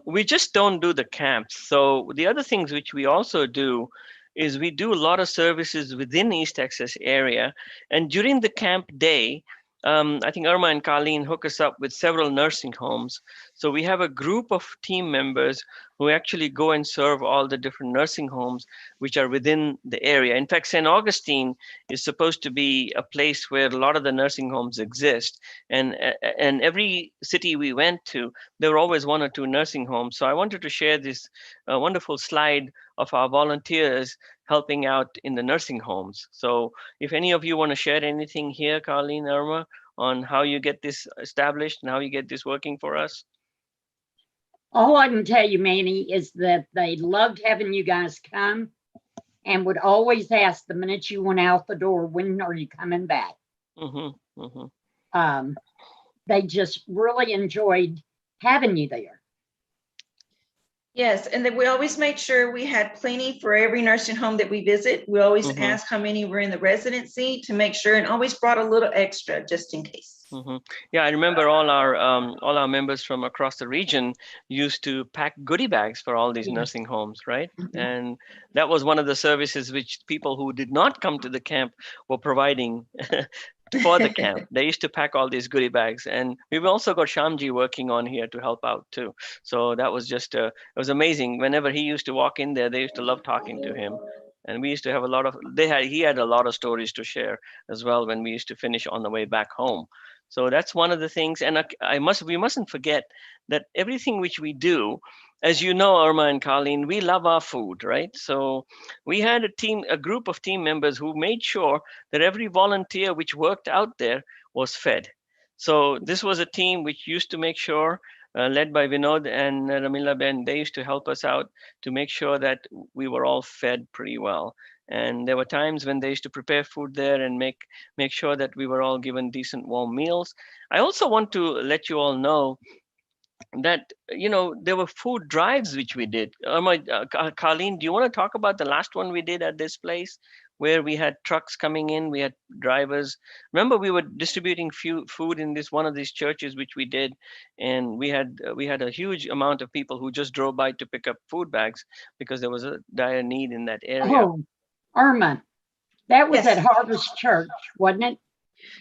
We just don't do the camps. So the other things which we also do is we do a lot of services within East Texas area. And during the camp day, I think Irma and Carlene hook us up with several nursing homes. So we have a group of team members who actually go and serve all the different nursing homes which are within the area. In fact, St. Augustine is supposed to be a place where a lot of the nursing homes exist. And every city we went to, there were always one or two nursing homes. So I wanted to share this wonderful slide of our volunteers helping out in the nursing homes. So if any of you want to share anything here, Carlene, Irma, on how you get this established and how you get this working for us? All I can tell you, Manny, is that they loved having you guys come and would always ask the minute you went out the door, when are you coming back? Mm-hmm, mm-hmm. They just really enjoyed having you there. Yes, and then we always made sure we had plenty for every nursing home that we visit. We always Mhm. ask how many were in the residency to make sure, and always brought a little extra just in case. Mm-hmm. Yeah, I remember all our members from across the region used to pack goodie bags for all these Yes. nursing homes, right? Mhm. And that was one of the services which people who did not come to the camp were providing for the camp. They used to pack all these goodie bags, and we've also got Shamji working on here to help out too. So that was just it was amazing. Whenever he used to walk in there, they used to love talking to him, and we used to have a lot of he had a lot of stories to share as well when we used to finish on the way back home. So that's one of the things, and we mustn't forget that everything which we do, as you know, Irma and Carlene, we love our food, right? So we had a group of team members who made sure that every volunteer which worked out there was fed. So this was a team which used to make sure, led by Vinod and Ramila Ben, they used to help us out to make sure that we were all fed pretty well. And there were times when they used to prepare food there and make sure that we were all given decent warm meals. I also want to let you all know that there were food drives which we did. Carlene, do you want to talk about the last one we did at this place, where we had trucks coming in, we had drivers? Remember, we were distributing food in this one of these churches which we did, and we had a huge amount of people who just drove by to pick up food bags because there was a dire need in that area. Oh, Irma, that was Yes. at Harvest Church, wasn't it?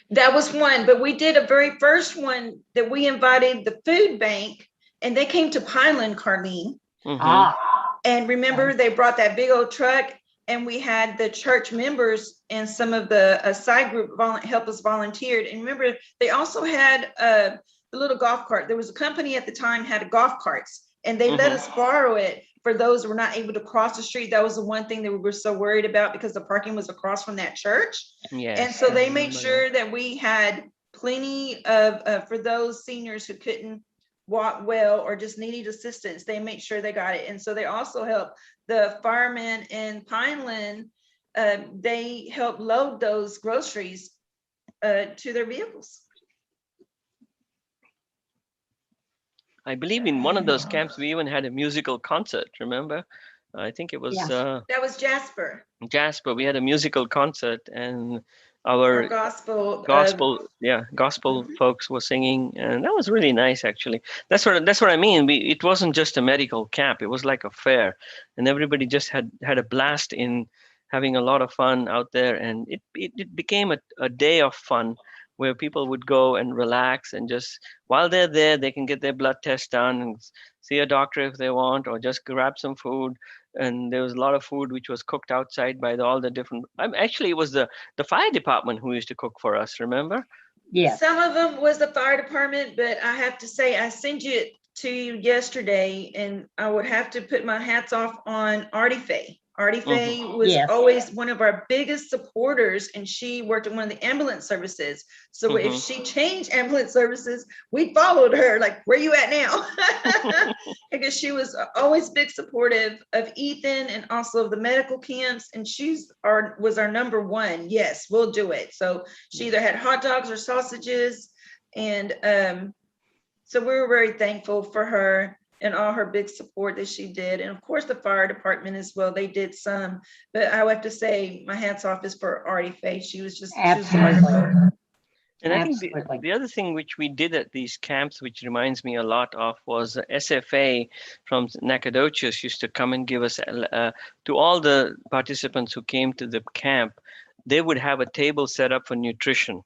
That was one, but we did a very first one that we invited the food bank, and they came to Pineland, Carlene. Mhm. And remember, they brought that big old truck, and we had the church members and some of the side group help us volunteered. And remember, they also had the little golf cart. There was a company at the time had golf carts, and they let us borrow it for those who were not able to cross the street. That was the one thing that we were so worried about, because the parking was across from that church. Yes, And so I they made remember sure that we had plenty of, for those seniors who couldn't walk well or just needed assistance, they made sure they got it. And so they also helped the firemen in Pineland. They helped load those groceries to their vehicles. I believe in one of those camps we even had a musical concert. Remember? I think it was Yes. That was Jasper, Jasper. We had a musical concert, and our our gospel. gospel folks were singing, and that was really nice. Actually, that's what I mean. It wasn't just a medical camp; it was like a fair, and everybody just had a blast in having a lot of fun out there, and it became a day of fun where people would go and relax, and just while they're there, they can get their blood test done and see a doctor if they want, or just grab some food. And there was a lot of food which was cooked outside by all the different. Actually, it was the fire department who used to cook for us. Remember? Yes. Some of them was the fire department, but I have to say, I sent it to you yesterday, and I would have to put my hats off on Artie Faye. Artie Faye was Yes. always one of our biggest supporters, and she worked in one of the ambulance services. So if she changed ambulance services, we followed her, like, where you at now? Because she was always big supportive of Ethan and also of the medical camps, and was our number one. Yes, we'll do it. So she either had hot dogs or sausages, and so we were very thankful for her and all her big support that she did. And of course, the fire department as well, they did some, but I would have to say my hats off is for Artie Faye. She was Absolutely. wonderful. And I think Absolutely. the other thing which we did at these camps, which reminds me a lot of, was SFA from Nacogdoches used to come and give us, to all the participants who came to the camp, they would have a table set up for nutrition.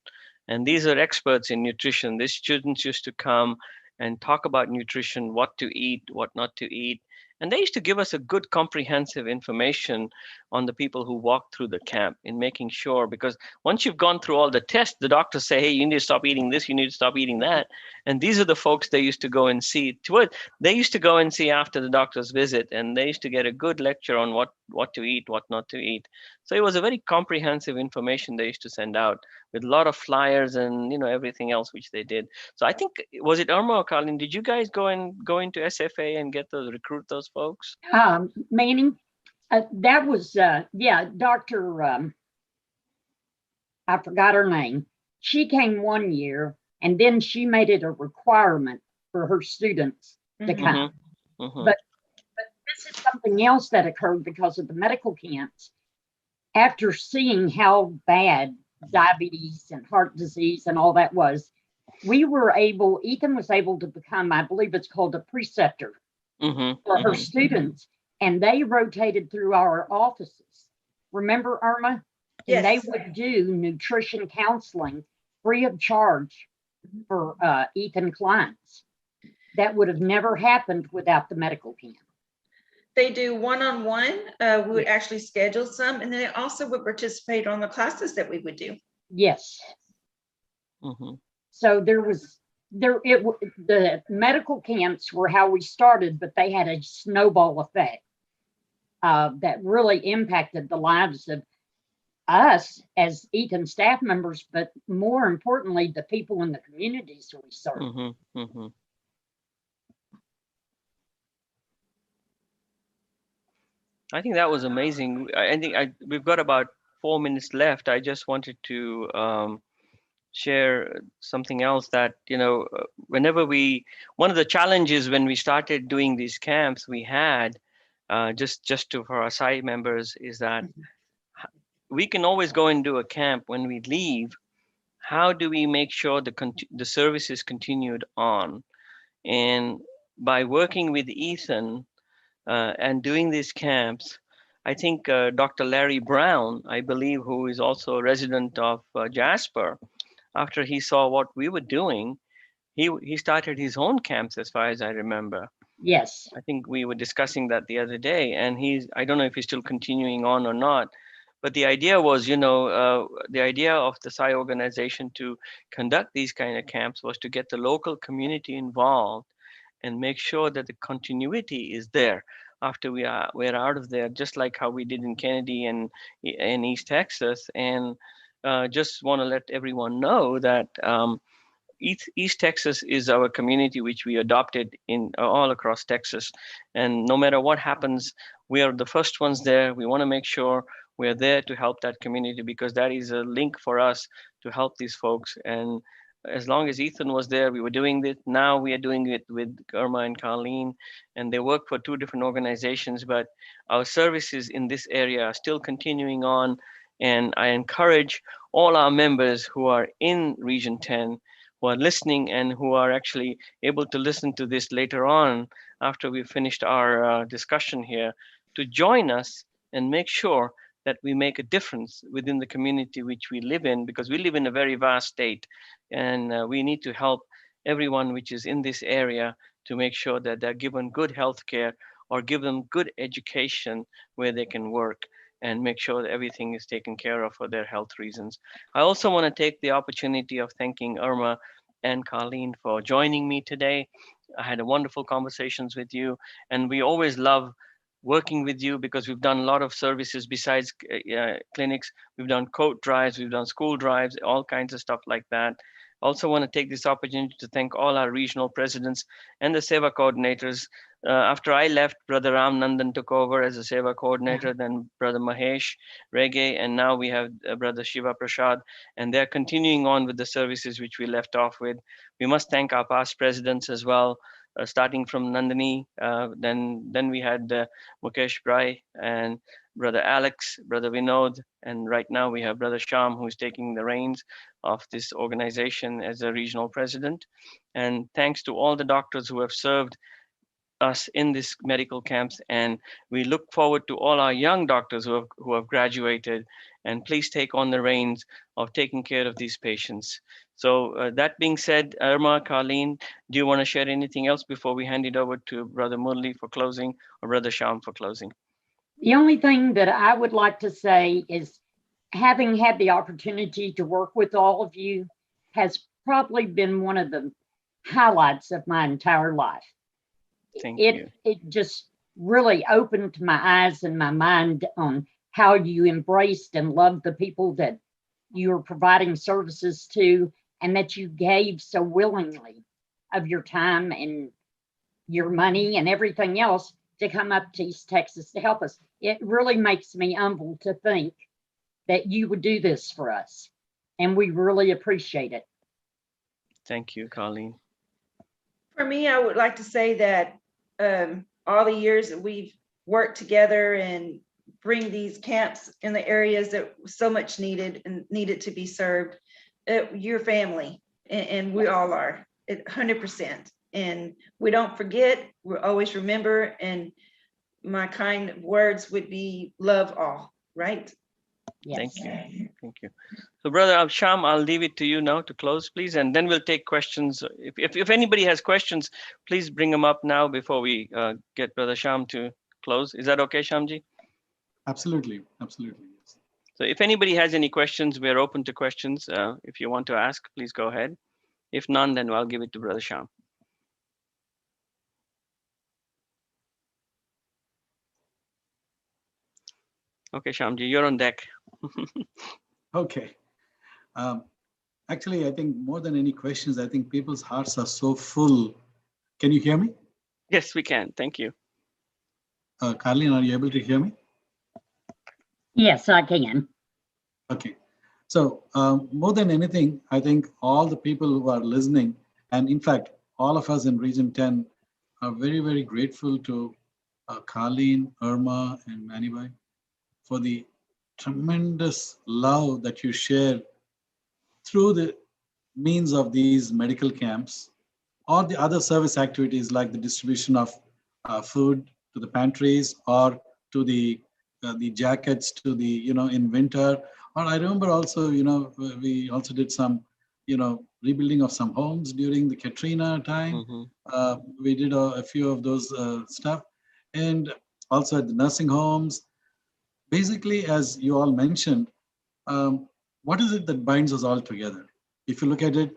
And these are experts in nutrition. These students used to come and talk about nutrition, what to eat, what not to eat. And they used to give us a good comprehensive information on the people who walked through the camp in making sure, because once you've gone through all the tests, the doctors say, hey, you need to stop eating this, you need to stop eating that. And these are the folks they used to go and see. They used to go and see after the doctor's visit, and they used to get a good lecture on what to eat, what not to eat. So it was a very comprehensive information they used to send out with a lot of flyers and everything else which they did. So I think, was it Irma or Carlene? Did you guys go into SFA and get those, recruit those folks? Manny, that was, yeah, Dr. I forgot her name. She came one year, and then she made it a requirement for her students to come. But this is something else that occurred because of the medical camps. After seeing how bad diabetes and heart disease and all that was, Ethan was able to become, I believe it's called a preceptor for her students, and they rotated through our offices. Remember, Irma? And they would do nutrition counseling free of charge for Ethan clients. That would have never happened without the medical camp. They do one-on-one. We would actually schedule some, and then they also would participate on the classes that we would do. Yes. So the medical camps were how we started, but they had a snowball effect that really impacted the lives of us as Ethan staff members, but more importantly, the people in the communities we serve. I think that was amazing. I think we've got about 4 minutes left. I just wanted to share something else that, one of the challenges when we started doing these camps we had, for our Sai members, is that we can always go and do a camp. When we leave, how do we make sure the service is continued on? And by working with Ethan and doing these camps, I think Dr. Larry Brown, I believe, who is also a resident of Jasper, after he saw what we were doing, he started his own camps, as far as I remember. Yes. I think we were discussing that the other day, and I don't know if he's still continuing on or not, but the idea was, the idea of the Sai organization to conduct these kind of camps was to get the local community involved and make sure that the continuity is there after we're out of there, just like how we did in Kennedy and in East Texas. And just want to let everyone know that East Texas is our community, which we adopted in all across Texas. And no matter what happens, we are the first ones there. We want to make sure we're there to help that community, because that is a link for us to help these folks. And as long as Ethan was there, we were doing it. Now we are doing it with Irma and Carlene, and they work for two different organizations, but our services in this area are still continuing on. And I encourage all our members who are in Region 10, who are listening and who are actually able to listen to this later on after we've finished our discussion here, to join us and make sure that we make a difference within the community which we live in, because we live in a very vast state, and we need to help everyone which is in this area to make sure that they're given good health care or give them good education where they can work, and make sure that everything is taken care of for their health reasons. I also want to take the opportunity of thanking Irma and Carlene for joining me today. I had a wonderful conversations with you, and we always love working with you because we've done a lot of services besides clinics. We've done coat drives, we've done school drives, all kinds of stuff like that. Also want to take this opportunity to thank all our regional presidents and the Seva coordinators. After I left, Brother Ram Nandan took over as a Seva coordinator, then Brother Mahesh Rege, and now we have Brother Shiva Prasad, and they're continuing on with the services which we left off with. We must thank our past presidents as well, starting from Nandini, then we had Mukesh Brai and Brother Alex, Brother Vinod, and right now we have Brother Sham, who's taking the reins of this organization as a regional president. And thanks to all the doctors who have served us in these medical camps, and we look forward to all our young doctors who have graduated, and please take on the reins of taking care of these patients. So that being said, Irma, Carlene, do you want to share anything else before we hand it over to Brother Murli for closing, or Brother Sham for closing? The only thing that I would like to say is, having had the opportunity to work with all of you has probably been one of the highlights of my entire life. Thank you. It just really opened my eyes and my mind on how you embraced and loved the people that you were providing services to, and that you gave so willingly of your time and your money and everything else to come up to East Texas to help us. It really makes me humble to think that you would do this for us, and we really appreciate it. Thank you, Carlene. For me, I would like to say that all the years that we've worked together and bring these camps in the areas that so much needed and needed to be served, your family, and we all are, 100%. And we don't forget, we always remember, and my kind words would be love all, right? Yes. Thank you. Thank you. So, Brother Sham, I'll leave it to you now to close, please, and then we'll take questions. If anybody has questions, please bring them up now before we get Brother Sham to close. Is that okay, Shamji? Absolutely. Absolutely. Yes. So if anybody has any questions, we're open to questions. If you want to ask, please go ahead. If none, then I'll give it to Brother Sham. Okay, Shamji, you're on deck. Okay. Actually, I think more than any questions, I think people's hearts are so full. Can you hear me? Yes, we can. Thank you. Carlene, are you able to hear me? Yes, I can. Okay. So more than anything, I think all the people who are listening, and in fact, all of us in Region 10 are very, very grateful to Carlene, Irma, and Manny for the tremendous love that you share through the means of these medical camps or the other service activities like the distribution of food to the pantries or to the jackets to the, in winter. Or I remember also, we also did some, rebuilding of some homes during the Katrina time. We did a few of those stuff. And also at the nursing homes. Basically, as you all mentioned, what is it that binds us all together? If you look at it,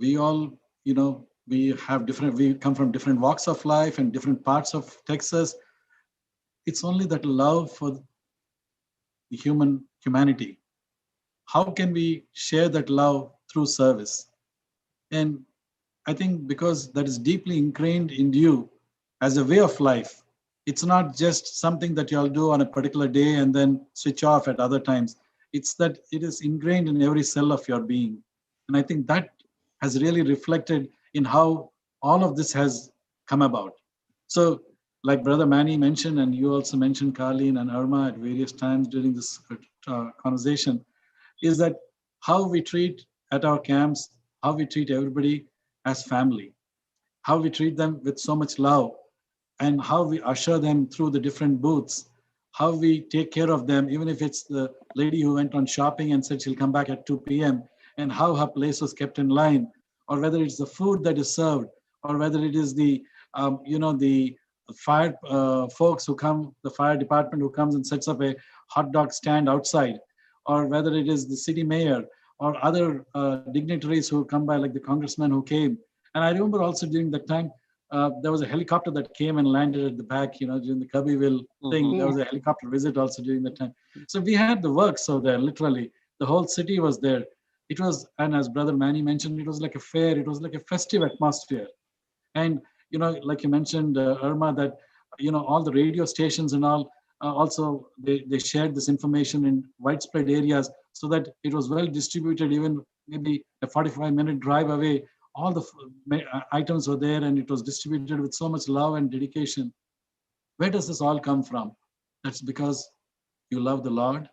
we all, we come from different walks of life and different parts of Texas. It's only that love for the humanity. How can we share that love through service? And I think because that is deeply ingrained in you as a way of life, it's not just something that you all do on a particular day and then switch off at other times. It's that it is ingrained in every cell of your being. And I think that has really reflected in how all of this has come about. So like Brother Manny mentioned, and you also mentioned Carlene and Irma at various times during this conversation, is that how we treat at our camps, how we treat everybody as family, how we treat them with so much love, and how we usher them through the different booths, how we take care of them, even if it's the lady who went on shopping and said she'll come back at 2 p.m., and how her place was kept in line, or whether it's the food that is served, or whether it is the, the fire folks who come, the fire department who comes and sets up a hot dog stand outside, or whether it is the city mayor or other dignitaries who come by, like the congressman who came. And I remember also during that time, there was a helicopter that came and landed at the back, during the Cubbyville thing. There was a helicopter visit also during that time. So we had the works over there, literally. The whole city was there. It was, and as Brother Manny mentioned, it was like a fair, it was like a festive atmosphere. And, like you mentioned, Irma, that, all the radio stations and all, also they shared this information in widespread areas so that it was well distributed, even maybe a 45-minute drive away. All the items were there and it was distributed with so much love and dedication. Where does this all come from? That's because you love the Lord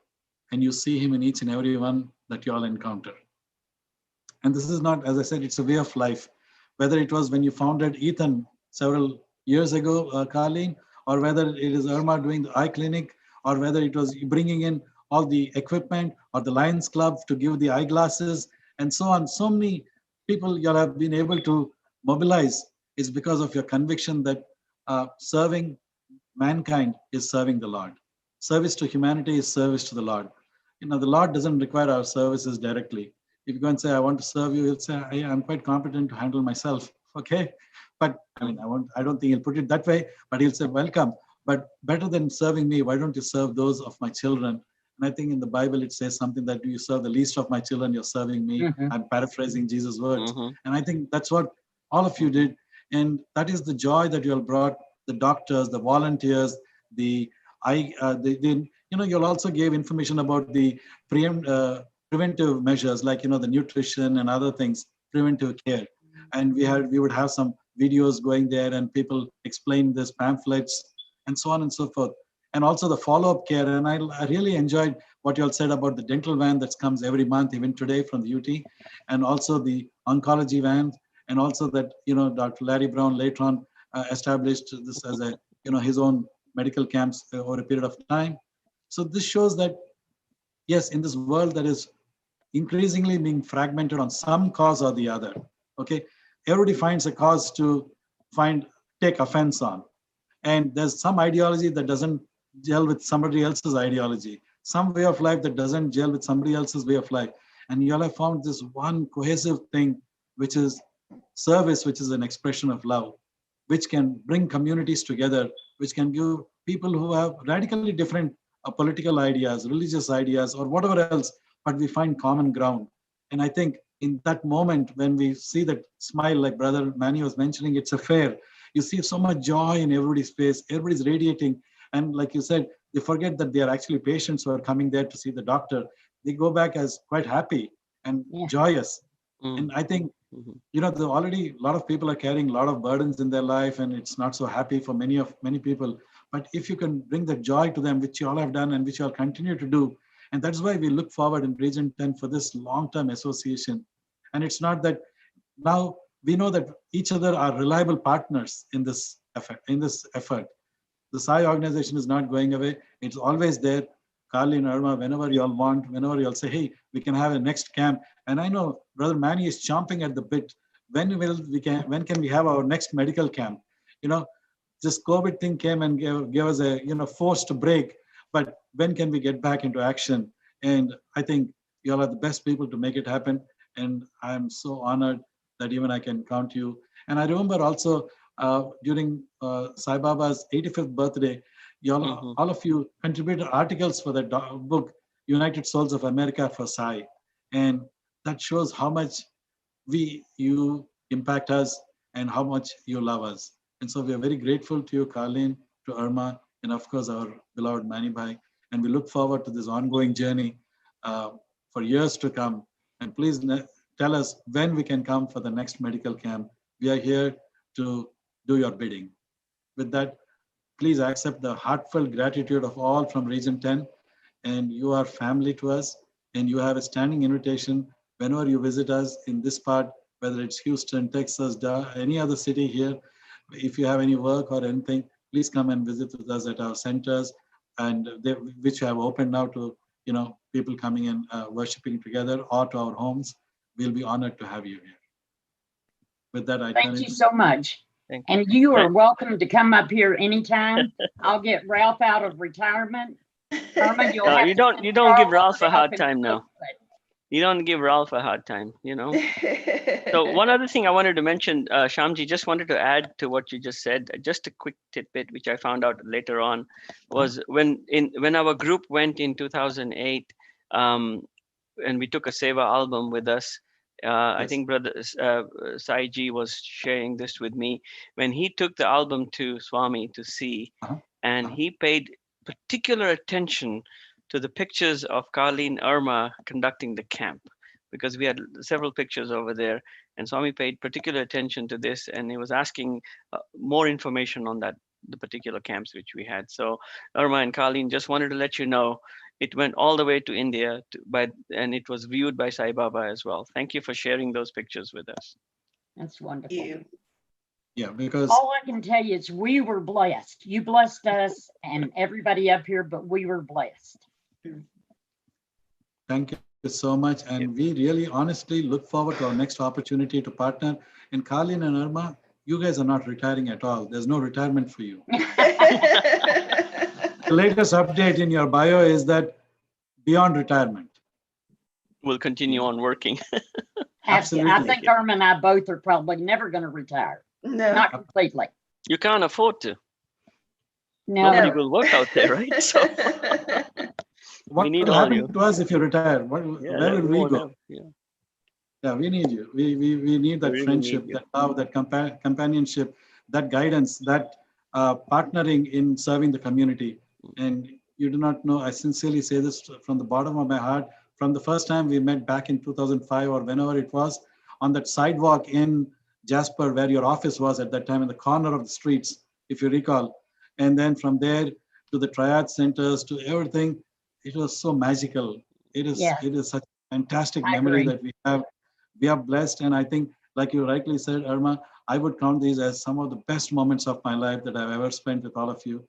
and you see him in each and every one that you all encounter. And this is not, as I said, it's a way of life. Whether it was when you founded Ethan several years ago, Carlene, or whether it is Irma doing the eye clinic, or whether it was bringing in all the equipment, or the Lions Club to give the eyeglasses, and so on. So many people you have been able to mobilize is because of your conviction that serving mankind is serving the Lord. Service to humanity is service to the Lord. You know, the Lord doesn't require our services directly. If you go and say, I want to serve you, he'll say, I'm quite competent to handle myself. Okay. But I mean, I don't think he'll put it that way, but he'll say, welcome. But better than serving me, why don't you serve those of my children? And I think in the Bible, it says something that you serve the least of my children, you're serving me. I'm paraphrasing Jesus' words. And I think that's what all of you did. And that is the joy that you all brought, the doctors, the volunteers, you'll also gave information about the preventive measures, like, the nutrition and other things, preventive care. And we would have some videos going there and people explain this, pamphlets, and so on and so forth. And also the follow-up care. And I really enjoyed what you all said about the dental van that comes every month, even today from the UT, and also the oncology van, and also that, Dr. Larry Brown later on established this as a, his own medical camps over a period of time. So this shows that, yes, in this world that is increasingly being fragmented on some cause or the other, okay, everybody finds a cause to take offense on. And there's some ideology that doesn't gel with somebody else's ideology, some way of life that doesn't gel with somebody else's way of life. And you all have found this one cohesive thing, which is service, which is an expression of love, which can bring communities together, which can give people who have radically different political ideas, religious ideas, or whatever else, but we find common ground. And I think in that moment, when we see that smile, like Brother Manny was mentioning, it's a fair. You see so much joy in everybody's face, everybody's radiating. And like you said, they forget that they are actually patients who are coming there to see the doctor. They go back as quite happy and joyous. And I think, already a lot of people are carrying a lot of burdens in their life, and it's not so happy for many people. But if you can bring the joy to them, which you all have done and which you all continue to do, and that's why we look forward in Region 10 for this long-term association. And it's not that now we know that each other are reliable partners in this effort. The Sai organization is not going away. It's always there. Carlene, Irma, whenever you all want, whenever you all say, hey, we can have a next camp. And I know Brother Manny is chomping at the bit. When can we have our next medical camp? This COVID thing came and gave us a forced break. But when can we get back into action? And I think you all are the best people to make it happen. And I'm so honored that even I can count you. And I remember also during Sai Baba's 85th birthday, all of you contributed articles for that book, United Souls of America for Sai. And that shows how much you impact us and how much you love us. And so we are very grateful to you, Carlene, to Irma, and of course, our beloved Manny Bhai. And we look forward to this ongoing journey for years to come. And please tell us when we can come for the next medical camp. We are here to do your bidding. With that, please accept the heartfelt gratitude of all from Region 10. And you are family to us. And you have a standing invitation whenever you visit us in this part, whether it's Houston, Texas, any other city here. If you have any work or anything, please come and visit with us at our centers, and which have opened now to people coming and worshiping together, or to our homes. We'll be honored to have you here. With that, thank you so much. Thank you. And you are welcome to come up here anytime. I'll get Ralph out of retirement. Irma, you don't give Ralph a hard time now. You don't give Ralph a hard time, So one other thing I wanted to mention, Shamji, just wanted to add to what you just said. Just a quick tidbit, which I found out later on, was when our group went in 2008, and we took a Seva album with us. Yes. I think Brother Sai Ji was sharing this with me. When he took the album to Swami to see, and he paid particular attention to the pictures of Carlene Irma conducting the camp, because we had several pictures over there, and Swami paid particular attention to this, and he was asking more information on the particular camps which we had. So Irma and Carlene, just wanted to let you know, it went all the way to India, and it was viewed by Sai Baba as well. Thank you for sharing those pictures with us. That's wonderful. Thank you. Yeah, because All I can tell you is we were blessed. You blessed us and everybody up here, but we were blessed. thank you so much. And we really honestly look forward to our next opportunity to partner. And Carlene and Irma, you guys are not retiring at all. There's no retirement for you. The latest update in your bio is that beyond retirement. We'll continue on working. Absolutely. I think Irma and I both are probably never going to retire. No. Not completely. You can't afford to. No. Nobody will work out there, right? So What need will all happen you. to us if you retire? yeah, Where will we won't go? have- yeah. Yeah, we need you. We need that We really friendship, need you. that love, that companionship, that guidance, that partnering in serving the community. And you do not know, I sincerely say this from the bottom of my heart, from the first time we met back in 2005 or whenever it was, on that sidewalk in Jasper, where your office was at that time, in the corner of the streets, if you recall. And then from there to the triad centers, to everything, it was so magical. It is such a fantastic memory that we have. We are blessed, and I think, like you rightly said, Irma, I would count these as some of the best moments of my life that I've ever spent with all of you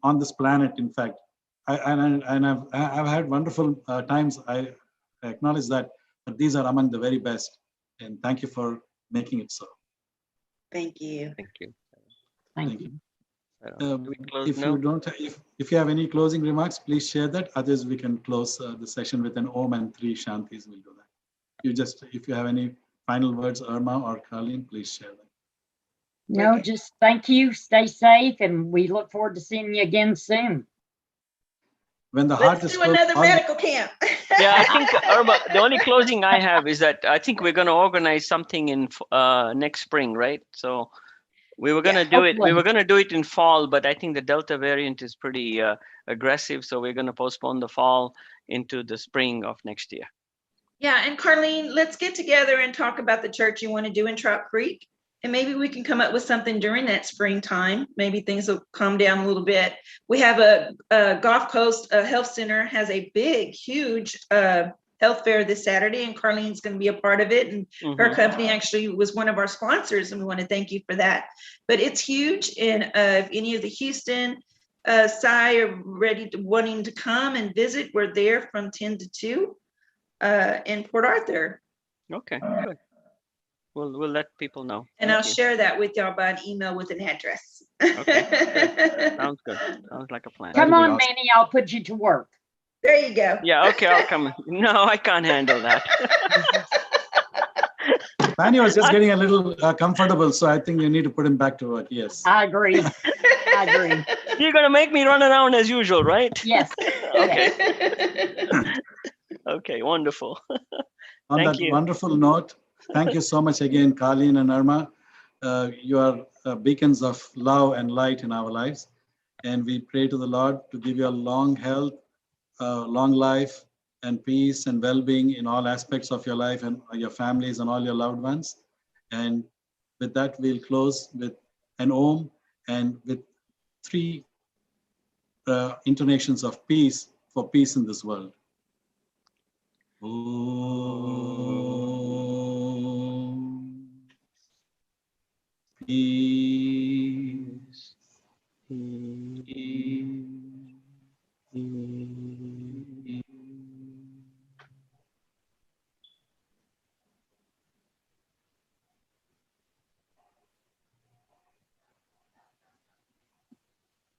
on this planet. In fact, I've had wonderful times. I acknowledge that, but these are among the very best. And thank you for making it so. Thank you. Thank you. Thank you. Do we close If now? you don't, if you have any closing remarks, please share that. Others, we can close the session with an Om and 3 Shantis. We'll do that. If you have any final words, Irma or Carlene, please share them. No, Okay. just thank you. Stay safe, and we look forward to seeing you again soon. When the heart Let's is do full, another all- medical camp. Yeah, I think Irma, the only closing I have is that I think we're going to organize something in next spring, right? So we were going to do it. We hopefully. were going to do it in fall, but I think the Delta variant is pretty aggressive, so we're going to postpone the fall into the spring of next year. Yeah, and Carlene, let's get together and talk about the church you want to do in Trout Creek. And maybe we can come up with something during that springtime. Maybe things will calm down a little bit. We have a Gulf Coast Health Center has a big, huge health fair this Saturday, and Carlene's going to be a part of it. And her company actually was one of our sponsors, and we want to thank you for that. But it's huge. And if any of the Houston Sai are wanting to come and visit, we're there from 10 to 2 in Port Arthur. Okay, good. We'll let people know. And I'll share that with y'all by an email with an address. Okay, sounds good. Sounds like a plan. Come That'll be on, awesome. Manny, I'll put you to work. There you go. Yeah, okay, I'll come. No, I can't handle that. Manny was just getting a little comfortable, so I think you need to put him back to work. Yes. I agree. I agree. You're going to make me run around as usual, right? Yes. Okay. Okay, wonderful. On Thank that you. wonderful note, thank you so much again, Carlene and Irma. You are beacons of love and light in our lives. And we pray to the Lord to give you a long health, long life, and peace and well-being in all aspects of your life and your families and all your loved ones. And with that, we'll close with an Om and with 3 intonations of peace for peace in this world. Om. Peace. Peace.